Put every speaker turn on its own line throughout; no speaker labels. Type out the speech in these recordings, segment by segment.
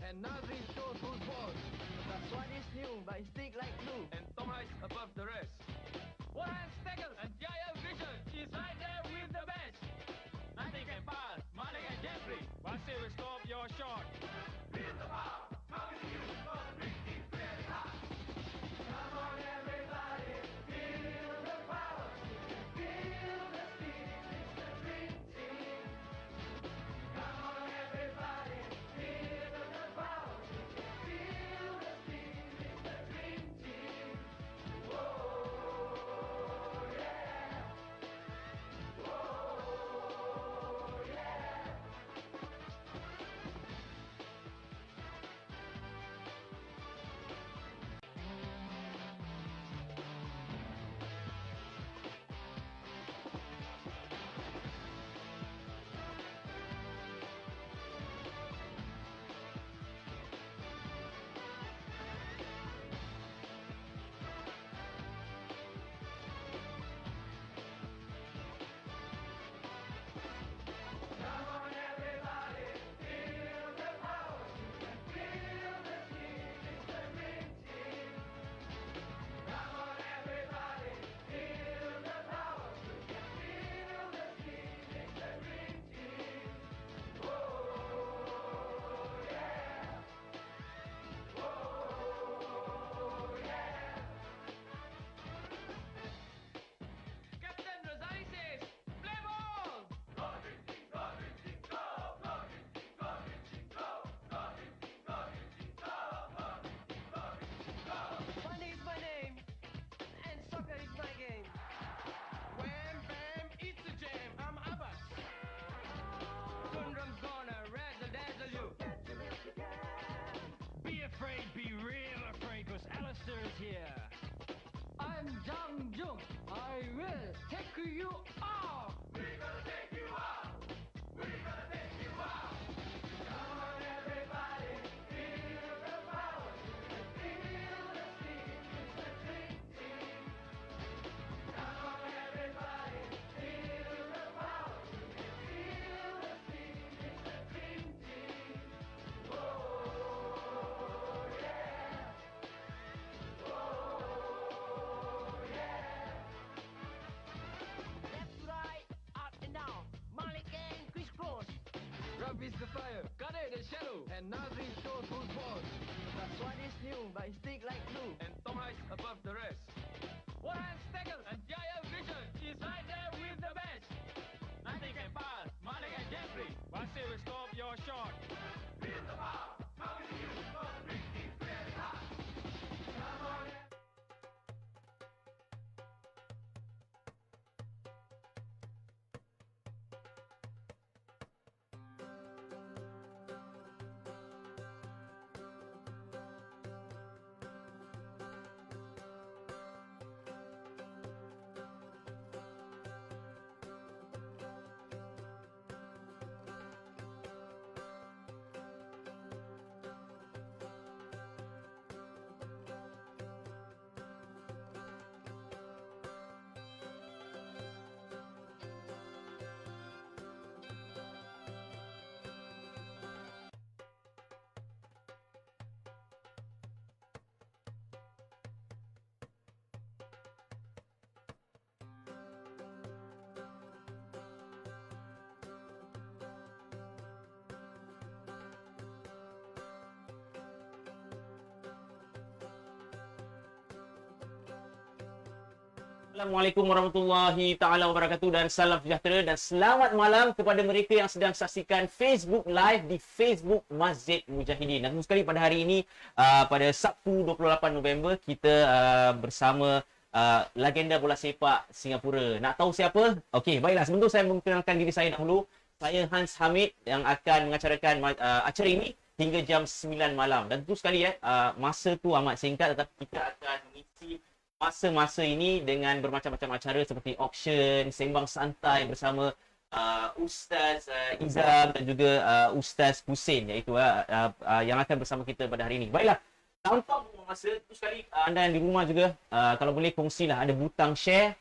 and nothing shows who's boss.
That's what is new, but it stick like glue.
And Tom Hanks above the rest.
Warren Steggles and Giant Vision is right there with the best. Nothing can pass, Malik and Jeffrey. Once they will stop your shot. Feel the power, coming to you for the big team, very hot. Come on everybody, feel the power. Feel the speed, it's the dream team. Come on everybody, feel the power. Feel the speed, it's the dream team. Whoa, yeah. Whoa, yeah. Come on everybody, feel the power. Feel the speed, it's the dream team. Come on everybody, feel the power. Feel the speed, it's the dream team. Whoa, yeah. Whoa, yeah. Captain Rosari says, play ball!
Fun is my name, and soccer is my game.
Wham bam, it's a jam. I'm Abbas.
Sundram's gonna razzle dazzle you. Be afraid, be real afraid, cause Alistair is here. I'm Jang Jung. I will take you off. We're gonna take you out. We're gonna take you out. Come on, everybody, feel the power. Feel the speed, it's the dream team. Come on, everybody, feel the power. Feel the speed, it's the dream team. Whoa, yeah. Whoa, yeah.
Left to right, up and down. Malik and crisscross.
Rob is the fire, Kader the shadow, and nothing shows who's boss.
That's what is new, but it stick like glue.
And Tom Hanks above the rest.
Warren Steggles and Giant Vision is right there with the best. Nothing can pass, Malik and Jeffrey. Once they will stop your shot. Feel the power, coming to you for the big team, very hot. Come on.
Assalamualaikum warahmatullahi taala wabarakatuh dan salam sejahtera dan selamat malam kepada mereka yang sedang saksikan Facebook Live di Facebook Masjid Mujahidin. Dan sekali pada hari ini pada Sabtu 28 November kita bersama legenda bola sepak Singapura. Nak tahu siapa? Okey, baiklah, sebelum tu saya memperkenalkan diri saya dahulu. Saya Hans Hamid yang akan mengacarakan acara ini hingga jam 9 malam. Dan tentu sekali masa tu amat singkat tetapi kita akan mengisi masa-masa ini dengan bermacam-macam acara seperti auction, sembang santai bersama Ustaz Izam dan juga Ustaz Hussein, iaitu yang akan bersama kita pada hari ini. Baiklah, tanpa buang masa, terus sekali anda yang di rumah juga kalau boleh kongsilah, ada butang share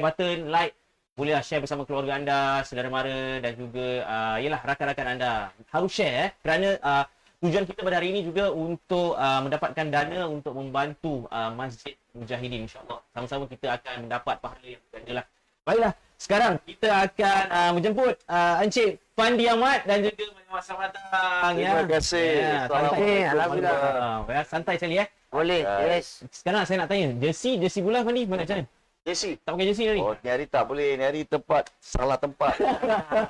button, like bolehlah share bersama keluarga anda, saudara mara dan juga yalah rakan-rakan anda. Harus share kerana tujuan kita pada hari ini juga untuk mendapatkan dana untuk membantu Masjid Mujahidin, insya-Allah. Sama-sama kita akan mendapat pahala yang ganda lah. Baiklah, sekarang kita akan menjemput Encik Fandi Ahmad dan juga selamat datang.
Terima kasih.
Santai,
Alhamdulillah.
Santai sekali
Boleh, yes.
Sekarang saya nak tanya, jersey bola Fandi mana macam mana?
Jersey.
Tak pakai jersey hari?
Oh, ni hari tak boleh. Ni hari salah tempat.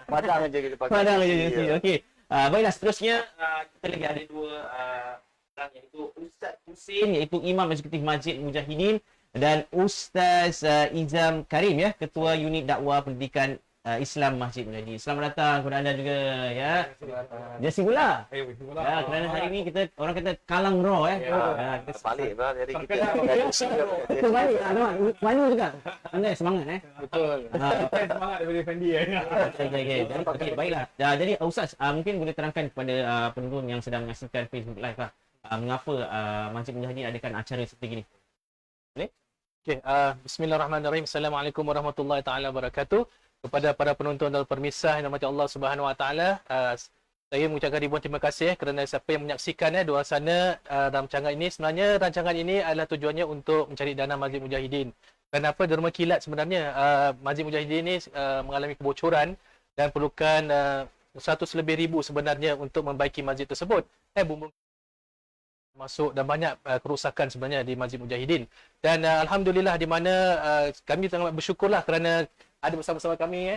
Padang aja kita pakai.
Padang aja
jersey,
jersey.
ya.
Okey. Baiklah, seterusnya kita lagi ada dua orang, iaitu Ustaz Husin, iaitu Imam Eksekutif Masjid Mujahidin, dan Ustaz Izam Karim, ya, Ketua Unit Dakwah Pendidikan Islam Masjid Mujahidin. Selamat datang kepada anda juga, ya. Jersey bola. Ya, kerana hari ini kita orang kata kalang raw, kita
Balik lah dari kita.
kita balik. Mana juga. Anda semangat,
Betul. Semangat daripada Fendi.
Okey, baiklah. Jadi Ustaz, mungkin boleh terangkan kepada penonton yang sedang menyaksikan Facebook Live lah, mengapa Masjid Mujahidin adakan acara seperti ini. Boleh?
Okey, bismillahirrahmanirrahim. Assalamualaikum warahmatullahi taala wabarakatuh. Kepada para penonton dalam permisah yang dirahmati Allah Subhanahu wa taala, saya mengucapkan ribuan terima kasih kerana siapa yang menyaksikan di luar sana rancangan ini. Sebenarnya rancangan ini adalah tujuannya untuk mencari dana Masjid Mujahidin. Kenapa derma kilat sebenarnya Masjid Mujahidin ini mengalami kebocoran dan perlukan 100 lebih ribu sebenarnya untuk membaiki masjid tersebut. Bumbung masuk dan banyak kerusakan sebenarnya di Masjid Mujahidin. Dan alhamdulillah di mana kami sangat bersyukurlah kerana ada bersama-sama kami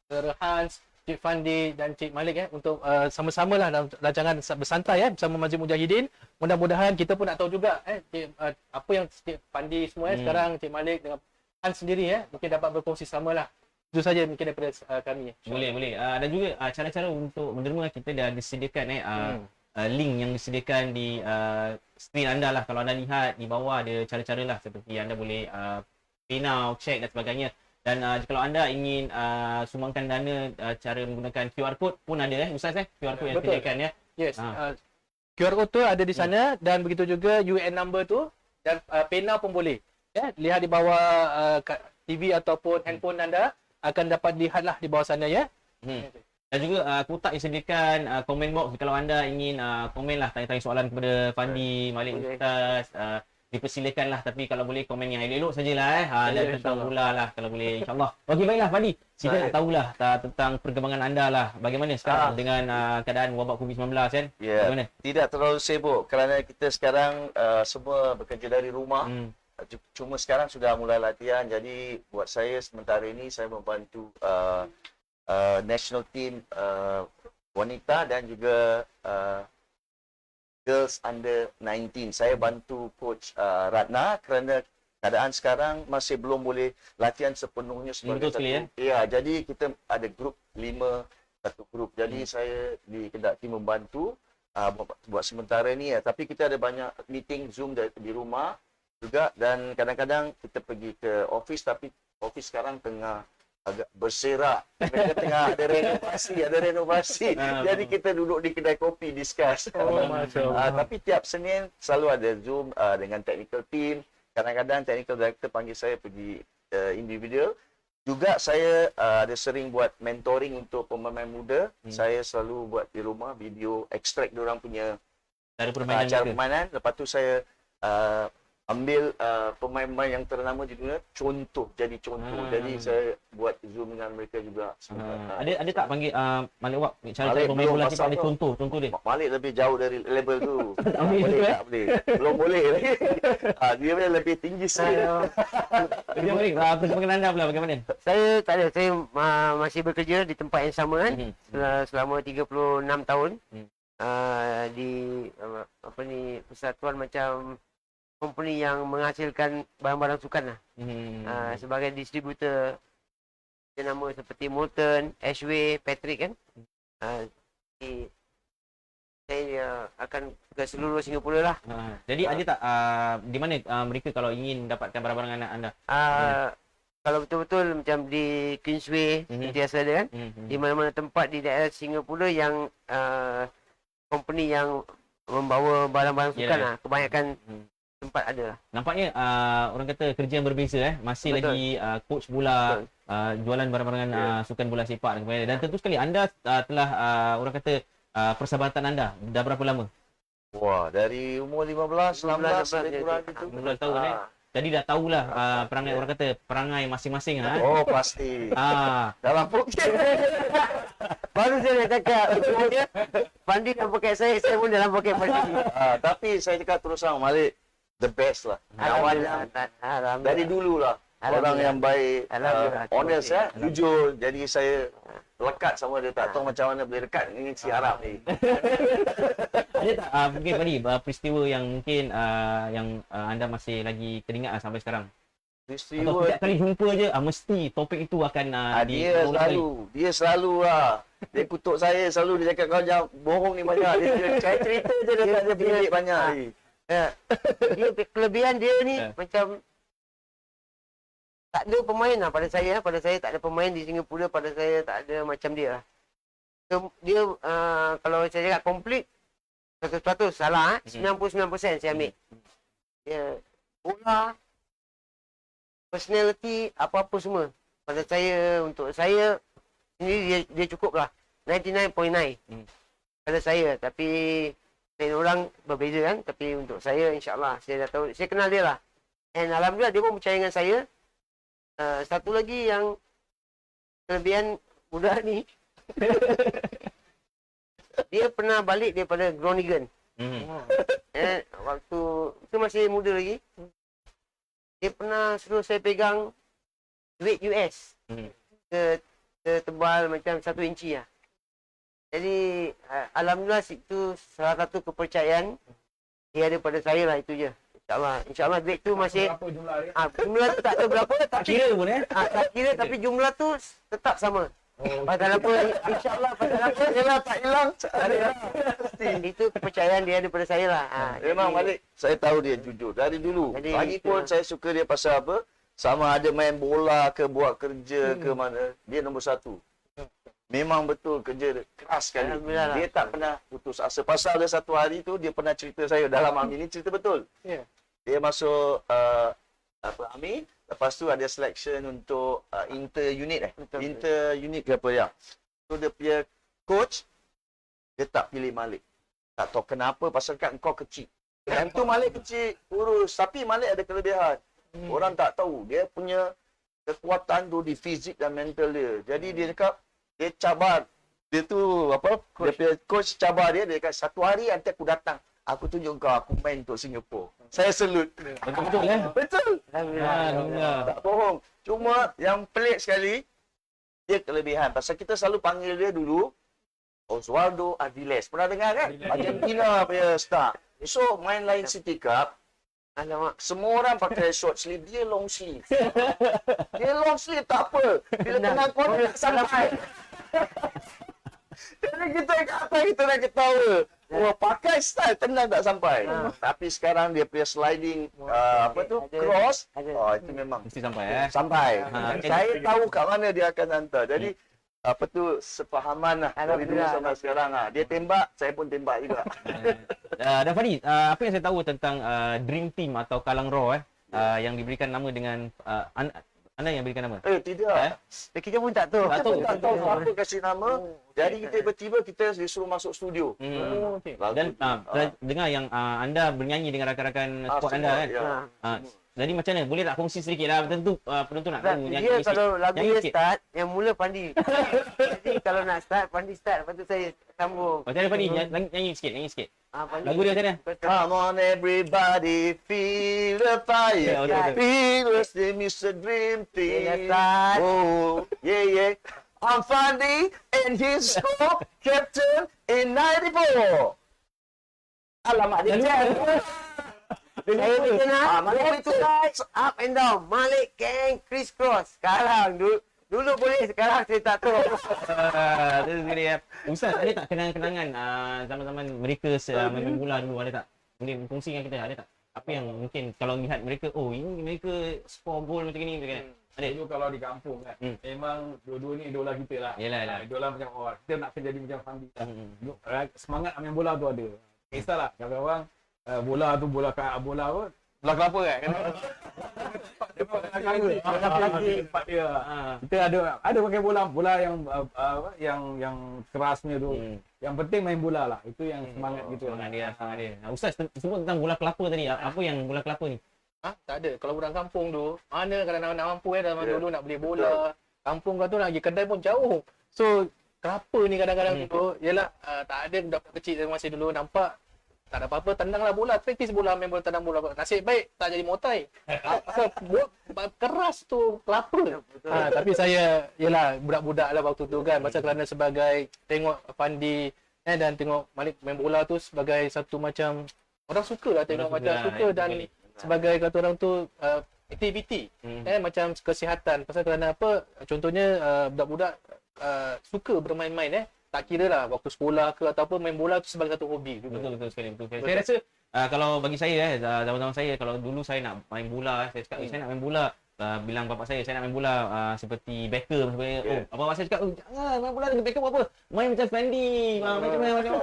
Saudara Hans, Cik Fandi dan Cik Malik untuk sama-sama lah dalam rancangan bersantai bersama Masjid Mujahidin. Mudah-mudahan kita pun nak tahu juga apa yang Cik Fandi semua sekarang, Cik Malik dengan Hans sendiri mungkin dapat berkongsi samalah. Itu saja mungkin daripada kami.
Boleh. Dan juga cara-cara untuk menerima, kita dah disediakan link yang disediakan di skrin anda lah. Kalau anda lihat di bawah ada cara-cara lah, seperti anda boleh pay now, check dan sebagainya. Dan kalau anda ingin sumbangkan dana cara menggunakan QR code pun ada Ustaz QR code yang disediakan
Yes. QR code tu ada di sana dan begitu juga UN number tu dan pay now pun boleh. Lihat di bawah TV ataupun handphone anda akan dapat lihatlah di bawah sana
Dan juga kotak yang disediakan comment box kalau anda ingin komen lah, tanya-tanya soalan kepada Fandi, Malik, Ustaz, dipersilakan lah, tapi kalau boleh komen yang elok sajalah dan tentang bola lah kalau boleh, insyaAllah. Okey, baiklah Fandi, kita nak tahulah tentang perkembangan anda lah, bagaimana sekarang dengan keadaan wabak COVID-19 kan? Bagaimana?
Tidak terlalu sibuk kerana kita sekarang semua bekerja dari rumah. Cuma sekarang sudah mulai latihan, jadi buat saya sementara ini saya membantu national team wanita dan juga girls under 19. Saya bantu coach Ratna kerana keadaan sekarang masih belum boleh latihan sepenuhnya sebagai
satu.
Ya, jadi kita ada grup 5 satu grup. Jadi saya dikendaki membantu buat sementara ni tapi kita ada banyak meeting Zoom di rumah juga dan kadang-kadang kita pergi ke office, tapi office sekarang tengah agak berserak. Mereka tengah ada renovasi. Jadi kita duduk di kedai kopi discuss. Tapi tiap Senin selalu ada Zoom dengan technical team. Kadang-kadang technical director panggil saya pergi individual. Juga saya ada sering buat mentoring untuk pemain muda. Saya selalu buat di rumah video extract diorang punya cara permainan. Lepas tu saya ambil pemain-pemain yang ternama di dunia jadi contoh. Jadi saya buat Zoom dengan mereka juga.
Ada tak panggil Malik Wak cara-cara pemain bola kita ada contoh dia?
Malik lebih jauh dari level tu. Tak boleh. Belum boleh lagi. Dia lebih tinggi saya.
Dia Malik, perkembangan anda pula bagaimana?
Saya tak ada. Saya masih bekerja di tempat yang sama selama 36 tahun. Di persatuan macam company yang menghasilkan barang-barang sukan lah. Sebagai distributor nama seperti Molten, Ashway, Patrick kan. Saya akan ke seluruh Singapura lah.
Jadi ada tak di mana mereka kalau ingin dapatkan barang-barang anda?
Kalau betul-betul macam di Queensway sentiasa ada kan. Di mana-mana tempat di daerah Singapura yang company yang membawa barang-barang sukan lah. Kebanyakan tempat ada lah.
Nampaknya orang kata kerja yang berbeza masih
Betul.
lagi coach bola,
Betul.
jualan barang-barangan sukan bola sepak dan sebagainya. Dan tentu sekali anda telah orang kata persahabatan anda dah berapa lama?
Wah, dari umur 15, 16 lebih kurang gitu.
15 tahun Jadi dah tahulah perangai orang kata perangai masing-masing
Oh, pasti. Dalam pokok.
Baru saya nak cakap. Pandi dalam poket saya pun dalam poket Pandi.
Tapi saya cakap terus terang, Malik the best lah. Kawan yang dari dulu lah. Orang yang baik, honest jujur. Jadi saya lekat sama dia, tak tahu macam mana boleh dekat ini si Arab ni.
Ada tak mungkin tadi peristiwa yang mungkin yang anda masih lagi teringat sampai sekarang? Atau
Peristiwa
setiap kali jumpa je mesti topik itu akan
dia selalu lah. Dia kutuk saya selalu, dia cakap kau jangan bohong ni banyak. Saya cerita je dia tak ada bilik banyak ni.
Dia kelebihan dia ni macam tak ada pemain lah pada saya. Pada saya tak ada pemain di Singapura, pada saya tak ada macam dia lah. Dia kalau saya cakap komplit 100% salah 99% saya ambil. Dia bola, personality, apa-apa semua. Pada saya, untuk saya sendiri dia cukup lah. 99.9 pada saya. Tapi lain orang berbeza kan. Tapi untuk saya insyaAllah saya dah tahu. Saya kenal dia lah. And alhamdulillah dia pun percaya dengan saya. Satu lagi yang kelebihan budak ni. Dia pernah balik daripada Groningen. Waktu itu masih muda lagi. Dia pernah suruh saya pegang weight US. Tebal macam 1 inci lah. Jadi alhamdulillah itu salah satu kepercayaan dia ada pada saya lah, itu je. InsyaAllah weight tu masih jumlah tu tak tahu berapa tapi
Kira pun
tak kira tapi jumlah tu tetap sama. Pasal apa? InsyaAllah pasal apa? Yalah tak hilang. Itu kepercayaan dia ada pada saya lah.
Memang Malik, saya tahu dia jujur dari dulu. Lagipun saya suka dia pasal apa? Sama ada main bola ke buat kerja ke mana, dia nombor 1. Memang betul kerja dia keras sekali. Dia tak pernah putus asa. Pasal ada satu hari tu dia pernah cerita saya dalam army ni, cerita betul. Dia masuk army, lepas tu ada selection untuk inter-unit inter-unit ke apa ya. So dia punya coach dia tak pilih Malik. Tak tahu kenapa, pasal kat kau kecil. Dan tu Malik kecil, kurus, tapi Malik ada kelebihan. Orang tak tahu dia punya kekuatan tu di fizik dan mental dia. Jadi dia cakap dia cabar. Dia tu apa? Dia punya coach cabar dia cakap satu hari nanti aku datang. Aku tunjuk kau aku main untuk Singapura. Saya salute.
Betul-betul
Betul.
Alhamdulillah.
Tak bohong. Cuma yang pelik sekali dia kelebihan. Pasal kita selalu panggil dia dulu Osvaldo Aviles. Pernah dengar kan? Argentina punya star. So main lain City Cup. Alamak, semua orang pakai short sleeve, dia long sleeve. Dia long sleeve tak apa. Bila kena corner tak sampai. Jadi kita kata kita nak ketawa. Wah, pakai style tenang tak sampai. Tapi sekarang dia punya sliding apa tu? Cross. Itu memang
Mesti sampai
sampai. Saya tahu kat mana dia akan hantar. Jadi apa tu sepahaman lah dari dulu sampai sekarang lah. Dia tembak, saya pun tembak juga.
Dan Fadi, apa yang saya tahu tentang Dream Team atau Kalang Raw yang diberikan nama dengan anda yang berikan nama?
Tidak.
Kita pun tak tahu.
Tak tahu siapa kasih nama. Jadi kita tiba-tiba kita disuruh masuk studio.
Dan dengar yang anda bernyanyi dengan rakan-rakan squad anda kan? Jadi macam mana? Boleh tak kongsi sedikit lah? Tentu penonton nak tahu.
Dia kalau lagu dia start, yang mula Pandi. Jadi kalau nak start, Pandi start. Lepas tu saya sambung.
Macam mana Fadi? Nyanyi sikit.
Pandi.
Lagu dia macam mana?
Come on everybody, feel the fire. Feel the Mr. Dream Team. Oh, yeah. I'm Fandi and his score captain in 94. Alamak dia jatuh.
Saya kenal Malik tu up and down. Malik gang criss-cross. Sekarang dulu boleh, sekarang saya tak tahu.
Itu sekali ya. Ustaz, ada tak kenangan-kenangan zaman-zaman mereka main bola dulu, ada tak? Boleh kongsi dengan kita, ada tak? Apa yang mungkin kalau lihat mereka, oh ini mereka score gol macam ni, macam ni. Ada?
Dulu kalau di kampung kan, memang dua-dua ni idola kita lah.
Yelah.
Idola macam orang, kita nak jadi macam Fandi. Semangat main bola tu ada. Kisahlah, kalau orang bola tu bola apa,
belah kelapa kan. Tempat dia. Kita ada pakai bola yang kerasnya tu. Yang penting main bola lah. Itu yang semangat gitu.
Semangat dia. Ustaz sebut tentang bola kelapa tadi. Apa yang bola kelapa ni?
Tak ada. Kalau budak kampung tu, mana kadang-kadang nak mampu zaman dulu nak beli bola. Kampung kau tu nak pergi kedai pun jauh. So, kelapa ni kadang-kadang tu, yelah tak ada budak kecil masih dulu nampak tak ada apa-apa, tendanglah bola, praktis bola, main bola, tendang bola. Nasib baik tak jadi motai. Keras tu kelapa. Tapi saya, yelah budak-budak lah waktu tu kan, pasal kerana sebagai tengok Fandi dan tengok Malik main bola tu sebagai satu macam orang suka lah tengok macam suka dan sebagai kata orang tu aktiviti macam kesihatan. Pasal kerana apa, contohnya budak-budak suka bermain-main tak kira lah waktu sekolah ke ataupun main bola tu sebagai satu hobi juga.
Betul sekali. Saya rasa kalau bagi saya zaman-zaman saya kalau dulu saya nak main bola saya cakap saya nak main bola bilang bapak saya nak main bola seperti Beckham sebenarnya. Bapak saya cakap jangan main bola dengan Beckham apa? Main macam Fendi, macam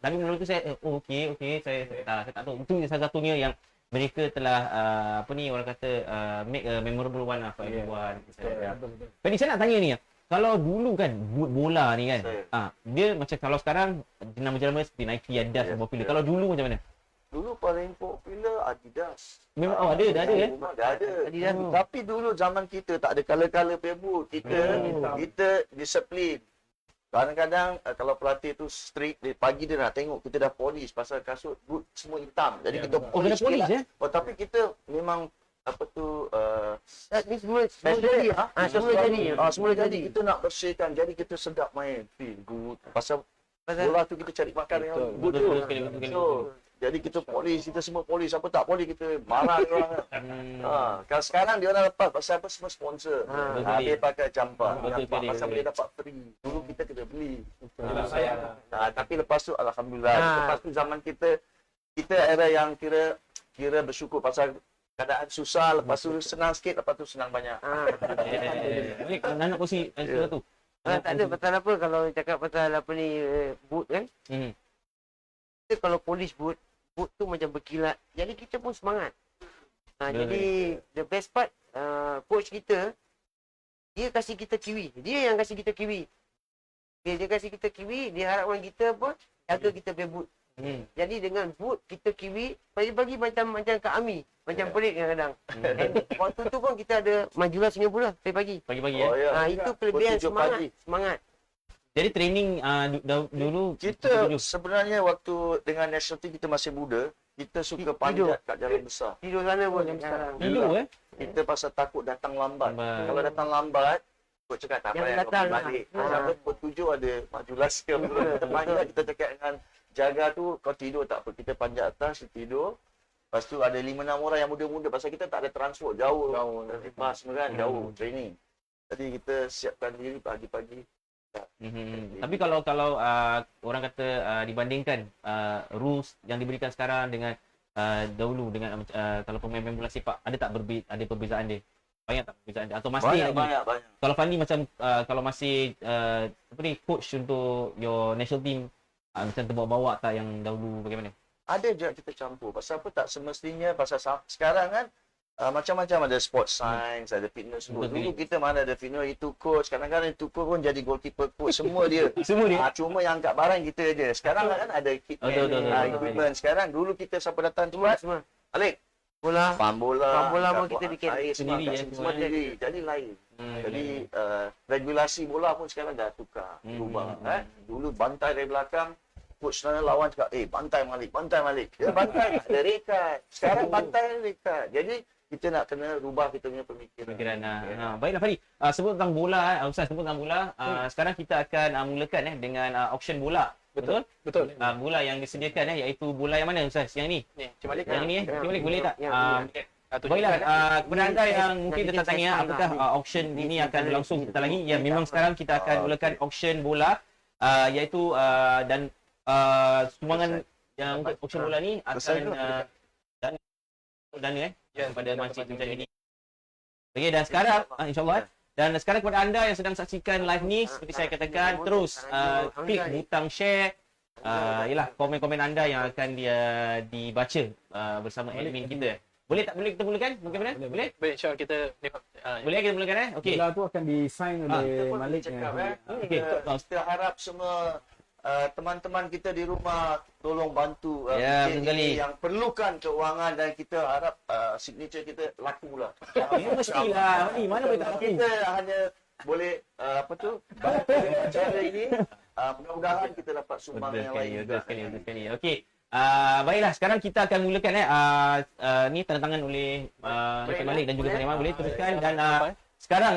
tapi menurut tu saya okey saya tak tahu. Itu salah satunya yang mereka telah orang kata make a memorable one lah for everyone. Fendi, saya nak tanya ni kalau dulu kan bola ni kan dia macam kalau sekarang nama-nama seperti Nike, Adidas yang popular. Kalau dulu macam mana?
Dulu paling popular Adidas.
Memang dah ada kan?
Dah ada. Adidas. Tapi dulu zaman kita tak ada color-color punya boot. Kita disiplin. Kadang-kadang kalau pelatih tu strict, pagi dia nak tengok kita dah polish pasal kasut boot semua hitam. Jadi kita polish
polish
tapi kita memang
Ni semua jadi.
Semua jadi. Kita nak bersihkan. Jadi kita sedap main. Feel good. Pasal bola tu kita cari makan yang good tu. So, jadi kita polish. Kita semua polish. Siapa tak polish kita marah dia orang. Kalau sekarang dia orang lepas. Pasal apa semua sponsor. Dia pakai campak. Pasal boleh dapat free. Dulu kita kena beli. Tapi lepas tu Alhamdulillah. Lepas tu zaman kita era yang kira bersyukur pasal keadaan susah, lepas tu senang sikit, lepas tu senang banyak.
Nak kongsi tu.
Tak ada pasal apa kalau cakap pasal apa ni boot kan. Kita kalau polish boot tu macam berkilat. Jadi kita pun semangat. Jadi the best part coach kita dia kasih kita kiwi. Dia yang kasih kita kiwi. Dia kasih kita kiwi, dia harapkan kita apa? Jaga kita punya boot. Jadi dengan boot kita kiwi pagi-pagi macam Kak Ami, macam pelik kadang-kadang. Waktu tu pun kita ada majulah Singapura pagi-pagi. Itu kelebihan semangat.
Jadi training dulu
kita sebenarnya waktu dengan national team kita masih muda, kita suka panjat kat jalan besar.
Tidur sana pun sekarang.
Tidur
Kita pasal takut datang lambat. Kalau datang lambat kau cakap tak payah kau balik. Sampai pukul 7 ada majulah ke. Kita panjat, kita cakap dengan jaga tu, kau tidur tak apa. Kita panjat atas, tidur. Lepas tu ada 5-6 orang yang muda-muda. Pasal kita tak ada transport jauh. Bas semua kan, jauh training. Jadi kita siapkan diri pagi-pagi.
Tapi kalau orang kata dibandingkan rules yang diberikan sekarang dengan dahulu dengan kalau pemain bola sepak, ada tak ada perbezaan dia? Banyak tak perbezaan dia? Atau masih
banyak.
Kalau Fandi macam kalau masih coach untuk your national team, macam terbawa-bawa tak yang dahulu bagaimana?
Ada je kita campur. Pasal apa tak semestinya pasal sekarang kan macam-macam ada sports science, ada fitness coach. Dulu kita mana ada fitness itu coach, kadang-kadang itu coach pun jadi goalkeeper coach, semua dia. Cuma yang angkat barang kita je. Sekarang kan ada equipment. Sekarang dulu kita siapa datang buat semua. Alik bola, pam bola pun kita bikin
sendiri
semua sendiri. Jadi lain. Jadi regulasi bola pun sekarang dah tukar, berubah kan. Dulu bantai dari belakang, coach lawan cakap, bantai Malik. Dia bantai ada rekat. Sekarang bantai rekat. Jadi kita nak kena rubah kita punya pemikiran.
Baiklah Fandi. Sebut tentang bola, Ustaz sebut tentang bola. Sekarang kita akan mulakan dengan auction bola. Betul. Bola yang disediakan iaitu bola yang mana Ustaz? Yang ni.
Cimalik.
Yang ini Cimalik boleh tak? Baiklah, kepada anda yang mungkin tertanya apakah auction ini akan berlangsung sebentar lagi. Ya, memang sekarang kita akan mulakan auction bola iaitu dan sumbangan yang untuk auction bola ni akan dana kepada Masjid Mujahidin. Okey, dan sekarang insya-Allah dan sekarang kepada anda yang sedang saksikan live ni, seperti saya katakan, terus klik butang share, Yalah komen-komen anda yang akan dibaca bersama admin kita. Boleh tak? Boleh kita mulakan? Bagaimana? Boleh?
Baik, insyaAllah kita
Boleh kita mulakan okey.
Bola tu akan di-sign oleh
Kita pun
Malik
cakap,
dengan
Okey.
Kita harap semua teman-teman kita di rumah tolong bantu
Ya,
Encik
betul sekali.
ini yang perlukan keuangan dan kita harap signature kita laku lah.
Ya mestilah. Ni mana boleh tak laku?
Kita hanya boleh bantu dengan cara ini. Mudah-mudahan kita dapat sumbangan yang lain
Betul
juga.
sekali, betul sekali. Okey. Baiklah, sekarang kita akan mulakan ni tanda tangan oleh Encik Malik dan juga Tuan Iman. Boleh teruskan dan sekarang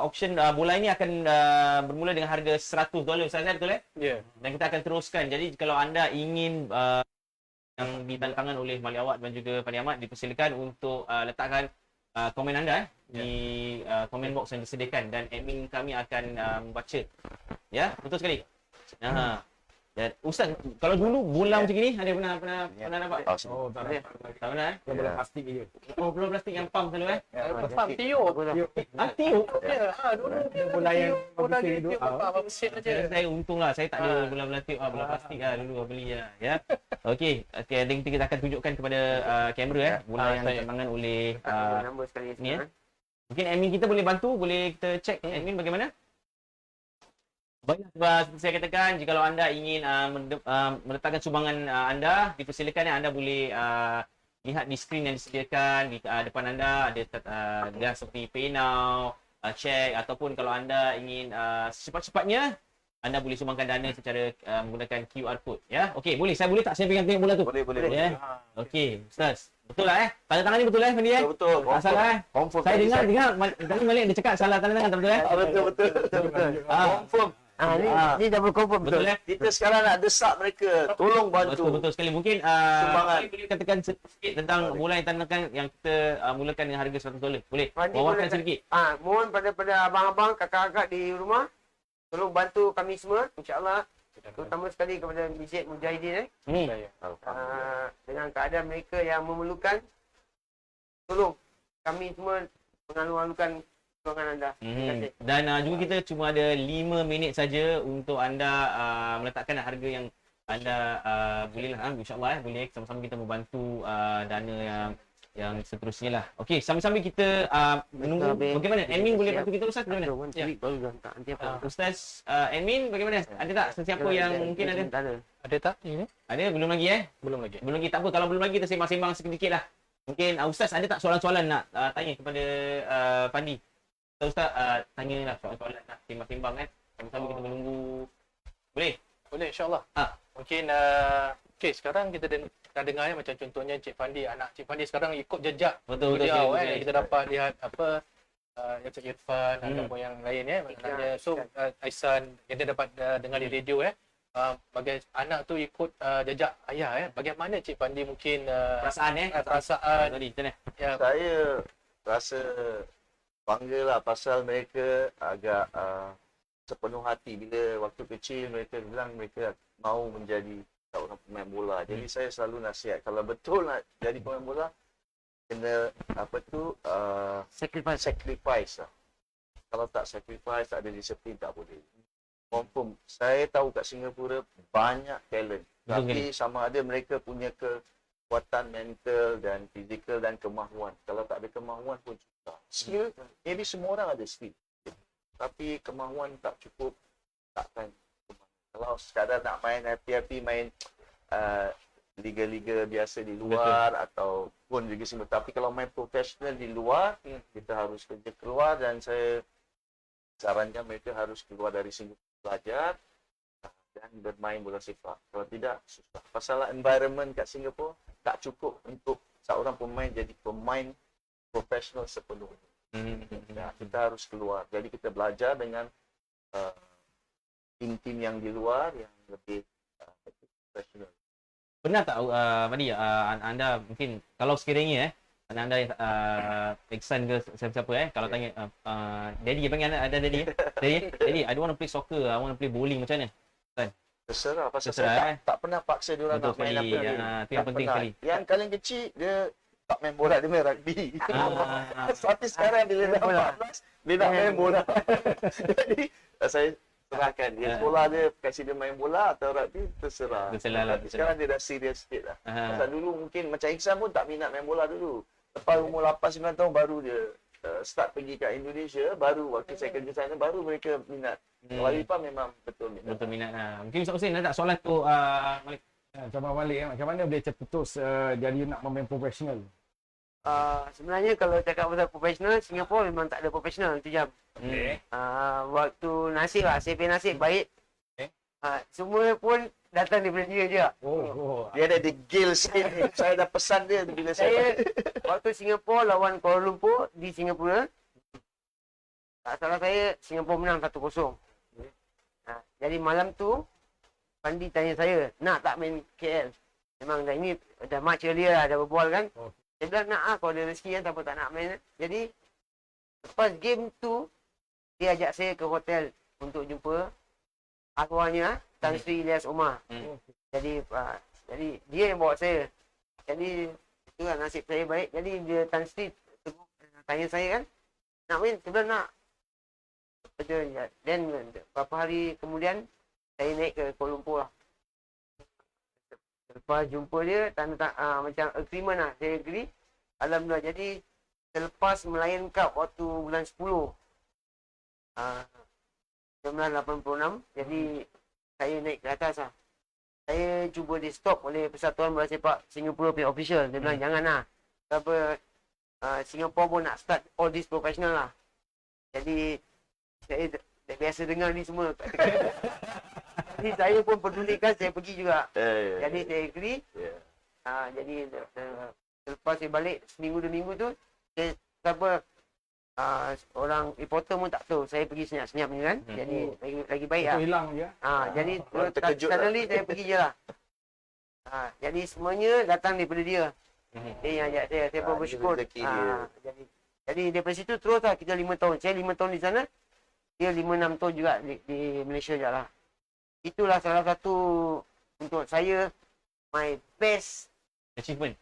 auction bola ini akan bermula dengan harga $100 Ustaz, betul
Ya.
Dan kita akan teruskan. Jadi kalau anda ingin yang ditandatangan oleh Malik Awad dan juga Fandi Ahmad, dipersilakan untuk letakkan komen anda di komen box yang disediakan dan admin kami akan membaca. Ya, betul sekali. Dan Ustaz, kalau dulu bola macam ni ada pernah nampak?
Oh, tak ada.
Tak pernah
Bola plastik je.
Oh, bola plastik yang pump selalu
Faham, tiup.
Tiup.
Ya, dulu
Bola yang
bola
mesin
dia
tu.
tiup apa mesin aja.
Saya untunglah saya tak ada bola plastik bola plastik dulu beli ya. Okey, nanti kita akan tunjukkan kepada kamera bola yang
saya.
ditandatangan oleh
Nombor sekali
ni
sekarang.
mungkin admin kita boleh bantu, boleh kita cek admin bagaimana? Baiklah, seperti saya katakan, jikalau anda ingin meletakkan sumbangan anda, dipersilakan anda boleh lihat di skrin yang disediakan di depan anda ada dia seperti Pay Now, check ataupun kalau anda ingin secepat-cepatnya anda boleh sumbangkan dana secara menggunakan QR code ya. Okey, boleh saya boleh tak saya pegang tengok bola tu?
Boleh.
Ya. Okey, Ustaz. Betul lah tanda tangan ni betul Fandi
Betul.
Tak salah
Confirm.
Saya dengar tadi Malik dia cakap salah tanda tangan tak betul
Betul. Confirm.
Ni double confirm
Betul
betul.
Kita sekarang nak desak mereka. Tolong bantu.
Betul sekali. Mungkin
Sumbangan.
boleh katakan sedikit tentang bola yang tandakan yang kita mulakan dengan harga $100. Boleh?
Fandi
Wawasan
boleh
sedikit.
mohon pada abang-abang, kakak-kakak di rumah tolong bantu kami semua insya-Allah. Terutama sekali kepada Masjid Mujahidin dengan keadaan mereka yang memerlukan, tolong kami semua mengalu-alukan sokongan anda. Terima kasih.
Dan juga kita cuma ada 5 minit saja untuk anda meletakkan harga yang anda boleh lah insya-Allah boleh sama-sama kita membantu dana yang seterusnya lah. Okey, sambil-sambil kita menunggu bagaimana admin boleh bantu kita Ustaz bagaimana? Ustaz admin bagaimana? Ada tak sesiapa yang mungkin ada?
Ada tak ini?
Ada belum lagi
Belum lagi.
Belum lagi tak apa. Kalau belum lagi kita sembang-sembang sedikit lah. Mungkin Ustaz ada tak soalan-soalan nak tanya kepada Fandi? Ustaz tanyalah soalan-soalan nak sembang-sembang kan. Sama-sama kita menunggu. Boleh?
Boleh insya-Allah. Mungkin okey sekarang kita dah dengar macam contohnya Cik Fandi, anak Cik Fandi sekarang ikut jejak
Betul.
beliau kita dapat lihat apa Cik Irfan ataupun yang lain maknanya so Aisan yang dia dapat dengar di radio bagi anak tu ikut jejak ayah bagaimana Cik Fandi mungkin
Perasaan
perasaan
tadi macam mana?
Saya rasa banggalah pasal mereka agak sepenuh hati bila waktu kecil mereka bilang mereka mau menjadi seorang pemain bola. Jadi saya selalu nasihat kalau betul nak jadi pemain bola kena sacrifice lah. Kalau tak sacrifice, tak ada disiplin, tak boleh. Confirm. Saya tahu kat Singapura banyak talent. Tapi sama ada mereka punya kekuatan mental dan fizikal dan kemahuan. Kalau tak ada kemahuan pun susah. Skill, maybe semua orang ada skill. Tapi kemahuan tak cukup, takkan. Kalau sekadar nak main happy-happy main liga-liga biasa di luar ataupun Liga Singapura. Tapi kalau main profesional di luar, kita harus kerja keluar dan saya sarankan mereka harus keluar dari Singapura belajar dan bermain bola sepak. Kalau tidak, susah. Pasal environment kat Singapura tak cukup untuk seorang pemain jadi pemain profesional sepenuhnya. Kita harus keluar. Jadi kita belajar dengan tim-tim yang di luar yang lebih profesional.
Pernah tak Fandi anda mungkin kalau sekiranya anda Iksan ke siapa-siapa kalau tanya daddy panggil anda ada daddy daddy I don't want to play soccer, I want to play bowling macam mana?
Terserah pasal saya tak pernah paksa dia orang nak main apa dia.
Itu yang penting sekali.
Yang paling kecil dia tak main bola, dia main rugby. Tapi sekarang bila dah 14 dia nak main bola. Jadi serahkan dia sekolah dia, kasih dia main bola atau rugby terserah.
Terserah lah,
Tapi sekarang dia dah serius sikit lah.
Aha.
Pasal dulu mungkin macam Iksan pun tak minat main bola dulu. Lepas umur 8-9 tahun baru dia start pergi kat Indonesia, baru waktu saya kerja sana baru mereka minat. Kalau Ipam memang betul minat.
Betul minat lah. Mungkin Ustaz Hussein ada tak soalan tu Malik?
Cabang Malik, macam mana boleh terputus jadi nak memain profesional?
Sebenarnya kalau cakap pasal profesional, Singapura memang tak ada profesional tu jam.
Okay.
Waktu nasib lah, CP nasib baik. Semua pun datang daripada dia je.
Dia ada degil sikit ni. Saya dah pesan dia bila
Saya waktu Singapura lawan Kuala Lumpur di Singapura, tak salah saya Singapura menang 1-0. Jadi malam tu Pandi tanya saya, nak tak main KL? Memang dah ini dah match earlier lah, dah berbual kan. Saya bilang nak lah, kalau ada rezeki kan, tak nak main. Jadi lepas game tu, dia ajak saya ke hotel untuk jumpa arwahnya Tan Sri Ilyas Omar. Jadi dia yang bawa saya. Jadi itu lah nasib saya baik. Jadi dia Tan Sri tanya saya kan, nak main? Saya bilang nak. Dan beberapa hari kemudian saya naik ke Kuala Lumpur lah. Lepas jumpa dia, macam agreement lah. Saya agree. Alhamdulillah. Jadi selepas Melayan Cup waktu bulan 10 1986, jadi saya naik ke atas lah. Saya cuba di stop oleh Persatuan Bola Sepak Singapura punya official. Dia bilang jangan lah. Sebab Singapura pun nak start all this professional lah. Jadi saya biasa dengar ni semua. Jadi saya pun pedulikan, saya pergi juga. Jadi saya agree. Jadi selepas saya balik seminggu 2 minggu tu, saya orang reporter pun tak tahu. Saya pergi senyap-senyap ni kan. Jadi lagi baik lah.
Hilang je.
Jadi
terkejut
suddenly saya pergi je lah. Jadi semuanya datang daripada dia. Dia yang ajak saya pun bersyukur.
rezeki dia.
Jadi daripada situ terus lah kita 5 tahun. Saya 5 tahun di sana. Dia 5-6 tahun juga di Malaysia je lah. Itulah salah satu untuk saya my best
Achievement.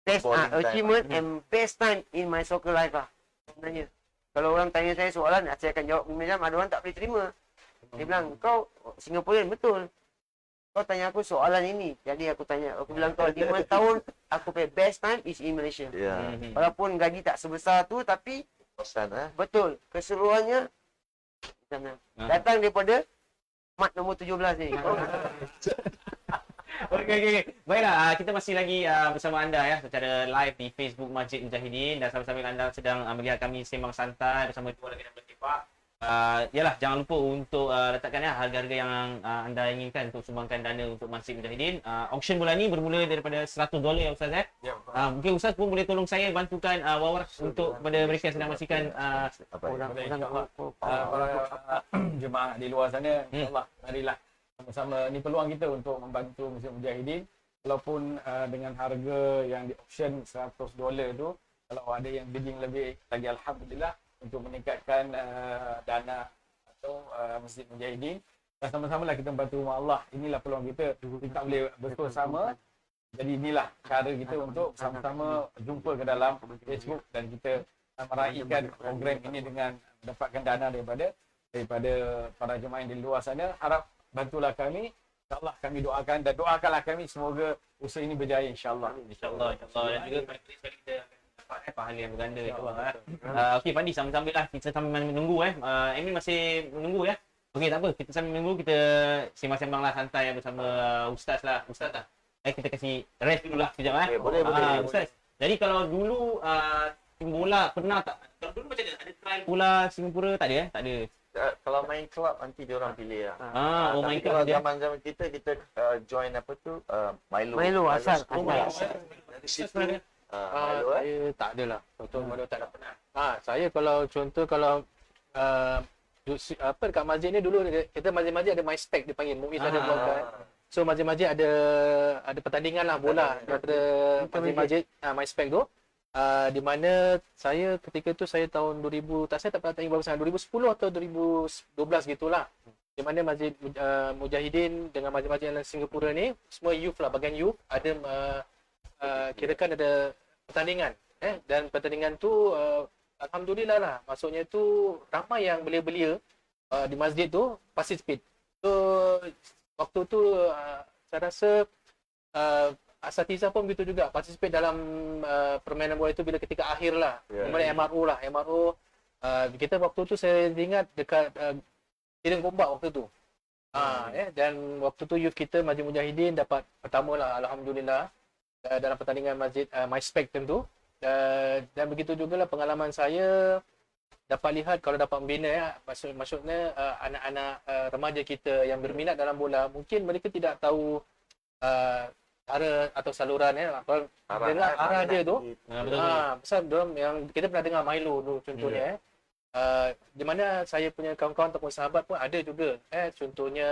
Bowling time.
achievement and best time in my soccer life lah sebenarnya. Kalau orang tanya saya soalan, saya akan jawab macam ada orang tak boleh terima. Dia bilang, kau Singaporean betul. Kau tanya aku soalan ini. Jadi aku bilang kau 5 tahun aku pay best time is in Malaysia. Walaupun gaji tak sebesar tu tapi
Pesan
betul keseluruhannya di sana. Datang daripada mat nombor 17 ni.
Okey. Baiklah, kita masih lagi bersama anda ya secara live di Facebook Masjid Mujahidin, dan sambil-sambil anda sedang melihat kami sembang santai bersama dua lagi yang bersepak. Yalah, jangan lupa untuk letakkan ya harga-harga yang anda inginkan untuk sumbangkan dana untuk Masjid Mujahidin. Auction bulan ni bermula daripada $100 ya Ustaz ya. Mungkin Ustaz pun boleh tolong saya bantukan wawarak untuk kepada mereka yang sedang menyaksikan
Orang
Para jemaah di luar sana, insyaAllah marilah sama-sama. Ni peluang kita untuk membantu Masjid Mujahidin. Walaupun dengan harga yang di auction $100 tu, kalau ada yang bidding lebih lagi, alhamdulillah, untuk meningkatkan dana atau Masjid Mujahidin. Dan sama-sama lah kita membantu rumah Allah. Inilah peluang kita. Kita boleh bersama. Jadi inilah cara kita untuk sama-sama jumpa ke dalam Facebook dan kita meraihkan program ini dengan mendapatkan dana daripada para jemaah yang di luar sana. Harap bantulah kami. InsyaAllah kami doakan dan doakanlah kami semoga usaha ini berjaya insyaAllah.
InsyaAllah. Dan juga pada kali kita dapat pahala yang berganda itu bang. Okey Pandi, sambil-sambil lah kita sambil menunggu Amin masih menunggu ya. Okey, tak apa, kita sambil menunggu kita sembang-sembang lah santai bersama Ustaz lah. Ustaz tak? Kita kasih rest dulu lah sekejap
Boleh.
Ustaz. Jadi kalau dulu tim bola pernah tak? Kalau dulu macam mana? Ada trial bola Singapura tak ada Tak ada.
Kalau main club nanti diorang pilih lah.
Main
Tapi kalau
club dia.
zaman-zaman kita join apa tu
Milo asal.
Dari situ Milo
Saya tak adalah. Contoh Milo tak ada pernah. Saya kalau dekat masjid ni dulu kita masjid-masjid ada my spec dia panggil. Muiz ada blog kan. So masjid-masjid ada pertandingan lah bola daripada masjid-masjid my spec tu. Di mana saya ketika tu saya tahun 2000 saya tak pernah tanya berapa sangat 2010 atau 2012 gitulah. Di mana Masjid Mujahidin dengan masjid-masjid yang Singapura ni semua youth lah, bahagian youth ada kirakan ada pertandingan dan pertandingan tu alhamdulillah lah, maksudnya tu ramai yang belia-belia di masjid tu participate. So waktu tu saya rasa asatizah pun begitu juga, participate dalam permainan bola itu bila ketika akhir lah. Kemudian MRO lah, MRO kita waktu tu saya ingat dekat Kirin Gombak waktu tu. Dan waktu tu youth kita Masjid Mujahidin dapat pertama lah, alhamdulillah, dalam pertandingan masjid MySpec tentu. Dan begitu jugalah pengalaman saya dapat lihat kalau dapat membina maksudnya anak-anak remaja kita yang berminat dalam bola, mungkin mereka tidak tahu cara atau saluran kalau dengar arah dia tu. Pasal dorang yang kita pernah dengar Milo dulu contohnya di mana saya punya kawan-kawan ataupun sahabat pun ada juga contohnya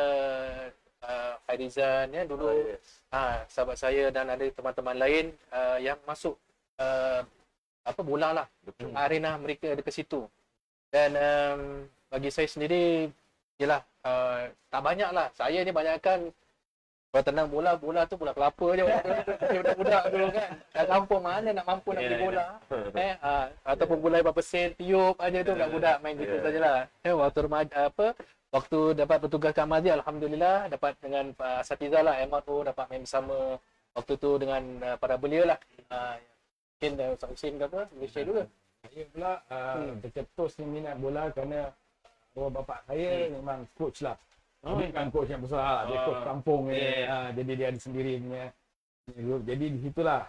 Fairizan dulu sahabat saya, dan ada teman-teman lain yang masuk bola lah, arena mereka ada ke situ. Dan bagi saya sendiri ialah tak banyak lah, saya ni banyakkan kalau tenang bola tu bola kelapa je budak-budak dulu kan, kat kampung mana nak mampu nak beli bola ataupun bola berapa sen tiup aja tu budak-budak main gitu sajalah. Waktu remaja waktu dapat bertugas kat masjid, alhamdulillah dapat dengan asatizah lah, MRO, dapat main bersama waktu tu dengan para belia lah. Mungkin Ustaz Husin ke apa, Malaysia juga.
Saya pula tercetus ni minat bola kerana arwah bapak saya memang coach lah. Dia bukan coach yang besar, dia coach kampung ni. Jadi dia ada sendiri punya group. Jadi di situlah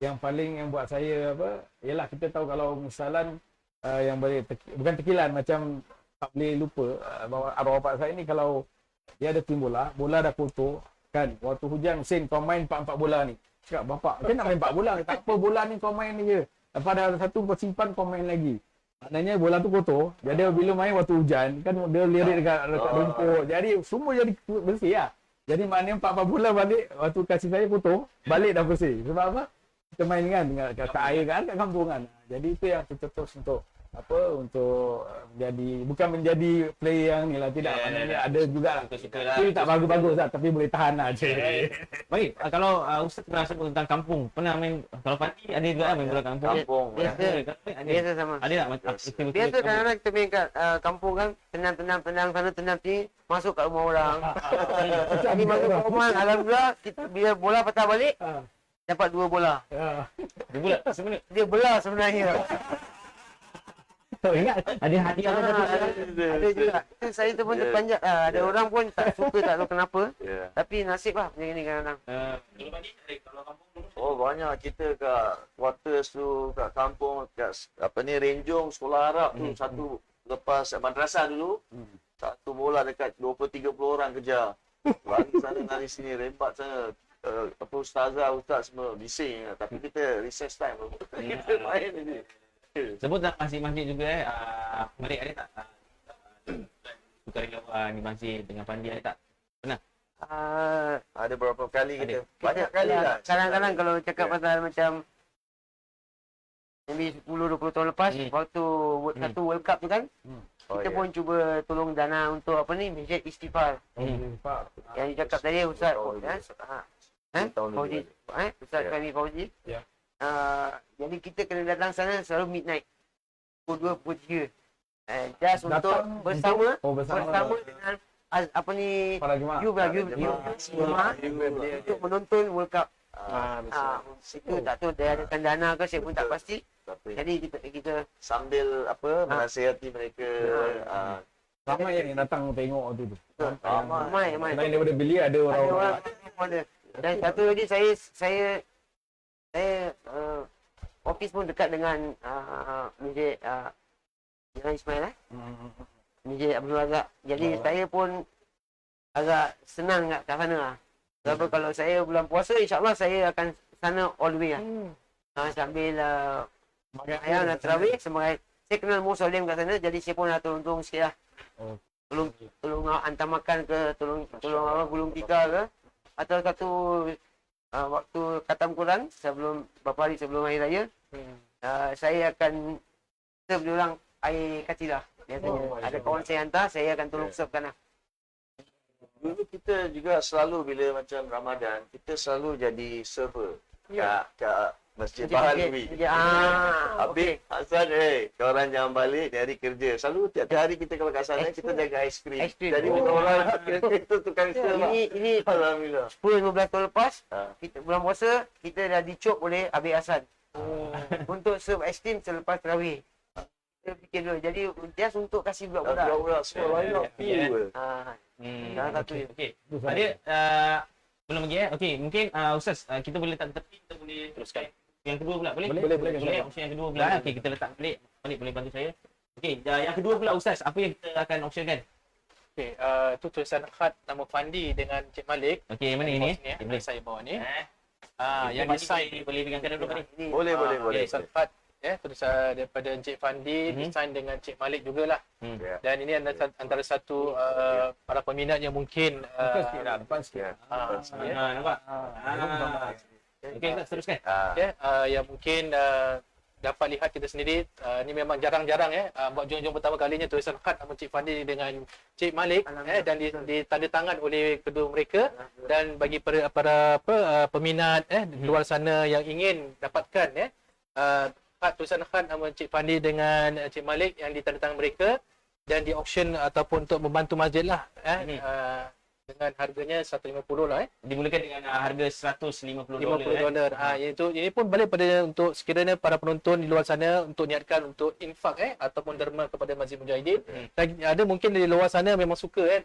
yang paling buat saya ialah kita tahu kalau misalan yang boleh bukan tekilan, macam tak boleh lupa bahawa arwah bapak saya ni kalau dia ada tim bola dah kotor kan, waktu hujan Husin kau main 4 bola ni. Cakap bapak, macam nak main 4 bola? Tak apa, bola ni kau main ni je. Lepas dah satu kau simpan, kau main lagi. Maknanya bola tu kotor. Jadi bila main waktu hujan, kan dia lirik dekat rumput. Jadi semua jadi bersih lah. Jadi maknanya 4 bola balik, waktu kasih saya kotor, balik dah bersih. Sebab apa? Kita main kan dengan kat air kan, kat kampung kan. Jadi itu yang tercetus untuk untuk bukan menjadi player yang ni lah, tidak. Maknanya ada juga lah. Tapi tak bagus-bagus lah, tapi boleh tahan lah.
Baik, kalau Ustaz pernah sebut tentang kampung, pernah main, kalau Fandi ada juga main bola kampung?
Biasa sama.
Ada tak macam
biasa kadang-kadang kita main kat kampung kan, tenang sana, tenang sini, masuk kat rumah orang. Jadi masuk kat rumah, alhamdulillah, bila bola patah balik, dapat 2 bola.
Dia bola sebenarnya.
Dia bola sebenarnya.
Ingat ada hadiah
ada juga. Saya tu pun terpanjat lah. Ada orang pun tak suka, tak tahu kenapa. Tapi nasib lah macam ni kadang-kadang.
Banyak kita kat quarters tu, kat kampung, kat Renjong, sekolah Arab tu, satu lepas madrasah dulu, satu bola dekat 20-30 orang kejar. Lari sana, lari sini, rembat sana. Ustaz semua bising. Tapi kita recess time kita main ni.
Sebut tak masjid-masjid juga Malik ada tak sukarelawan di masjid dengan Fandi, ada tak? Pernah?
Ada beberapa kali kita. Banyak kali lah.
Kadang-kadang kalau cakap pasal macam maybe 10-20 tahun lepas, waktu satu World Cup tu kan, kita pun cuba tolong dana untuk Masjid Istighfar. Yang dicakap tadi Ustaz Fauzi, Ustaz Fahmi Fauzi. Jadi kita kena datang sana selalu midnight, pukul 2, pukul 3. Just untuk bersama dengan
para jemaah
untuk menonton World Cup. Itu tak tahu dia adakan dana ke, saya pun tak pasti. Jadi kita
sambil menasihati mereka.
Ramai yang datang tengok tu.
Ramai.
Selain daripada beli ada orang.
Dan satu lagi saya office pun dekat dengan Masjid Jalan Ismail Masjid Abdul Razak. Jadi saya pun agak senang kat sana lah. Sebab kalau saya bulan puasa, insyaAllah saya akan sana all the way lah. Sambil ayam dan terawih, saya kenal Mu Solim kat sana, jadi saya pun dah tolong sikit lah. Tolong hantar makan ke, tolong gulung tikar ke, atau satu waktu khatam Quran beberapa hari sebelum hari raya, saya akan serve dia orang air katilah. Biasanya ada kawan saya hantar, saya akan tolong servekan lah.
Dulu kita juga selalu bila macam Ramadan, kita selalu jadi server kat Masjid
Masjid.
Bahalwi.
Okey.
Habis Hasan, korang jangan balik, ni hari kerja. Selalu tiap hari kita kalau kat sana, kita jaga aiskrim.
Aiskrim.
Jadi orang kira-kira itu tukang sel lah.
Ini
Alhamdulillah.
10-15 tahun lepas,
Ha.
kita bulan puasa, kita dah dicop oleh Habib Hasan. Untuk serve aiskrim selepas tarawih. Kita fikir dulu. Jadi, just untuk kasih budak-budak.
Budak-budak sekolah ni nak feel.
Salah satu je.
Okey. Ada belum lagi okey, mungkin Ustaz kita boleh letak tepi, kita boleh teruskan. Yang kedua pula boleh?
Boleh, boleh,
Boleh. Option yang kedua pula. Okey, kita letak balik. Balik boleh bantu saya. Okey, yang kedua pula Ustaz, apa yang kita akan optionkan?
Okey, tu tulisan khat nama Fandi dengan Cik Malik.
Okey, mana ini?
Okey, boleh saya bawa ni.
Yang
Yang design
boleh pegangkan dulu tadi.
Boleh.
tulisan khat tulisan daripada Encik Fandi, design dengan Cik Malik jugalah.
Ya.
Dan ini antara satu para peminat yang mungkin
Depan sikit lah, depan sikit.
Nampak? Okey, Ustaz teruskan.
yang mungkin dapat lihat kita sendiri, ni memang jarang-jarang buat junjung pertama kalinya tulisan khat nama Cik Fandi dengan Cik Malik dan ditanda tangan oleh kedua mereka, dan bagi para peminat di luar sana yang ingin dapatkan tulisan khat nama Cik Fandi dengan Cik Malik yang ditanda tangan mereka dan di auction ataupun untuk membantu masjid lah dengan harganya 150 lah
Dimulakan dengan harga $150.
$50. Ini pun balik pada untuk sekiranya para penonton di luar sana untuk niatkan untuk infak ataupun derma kepada Masjid Mujahidin. Dan ada mungkin di luar sana memang suka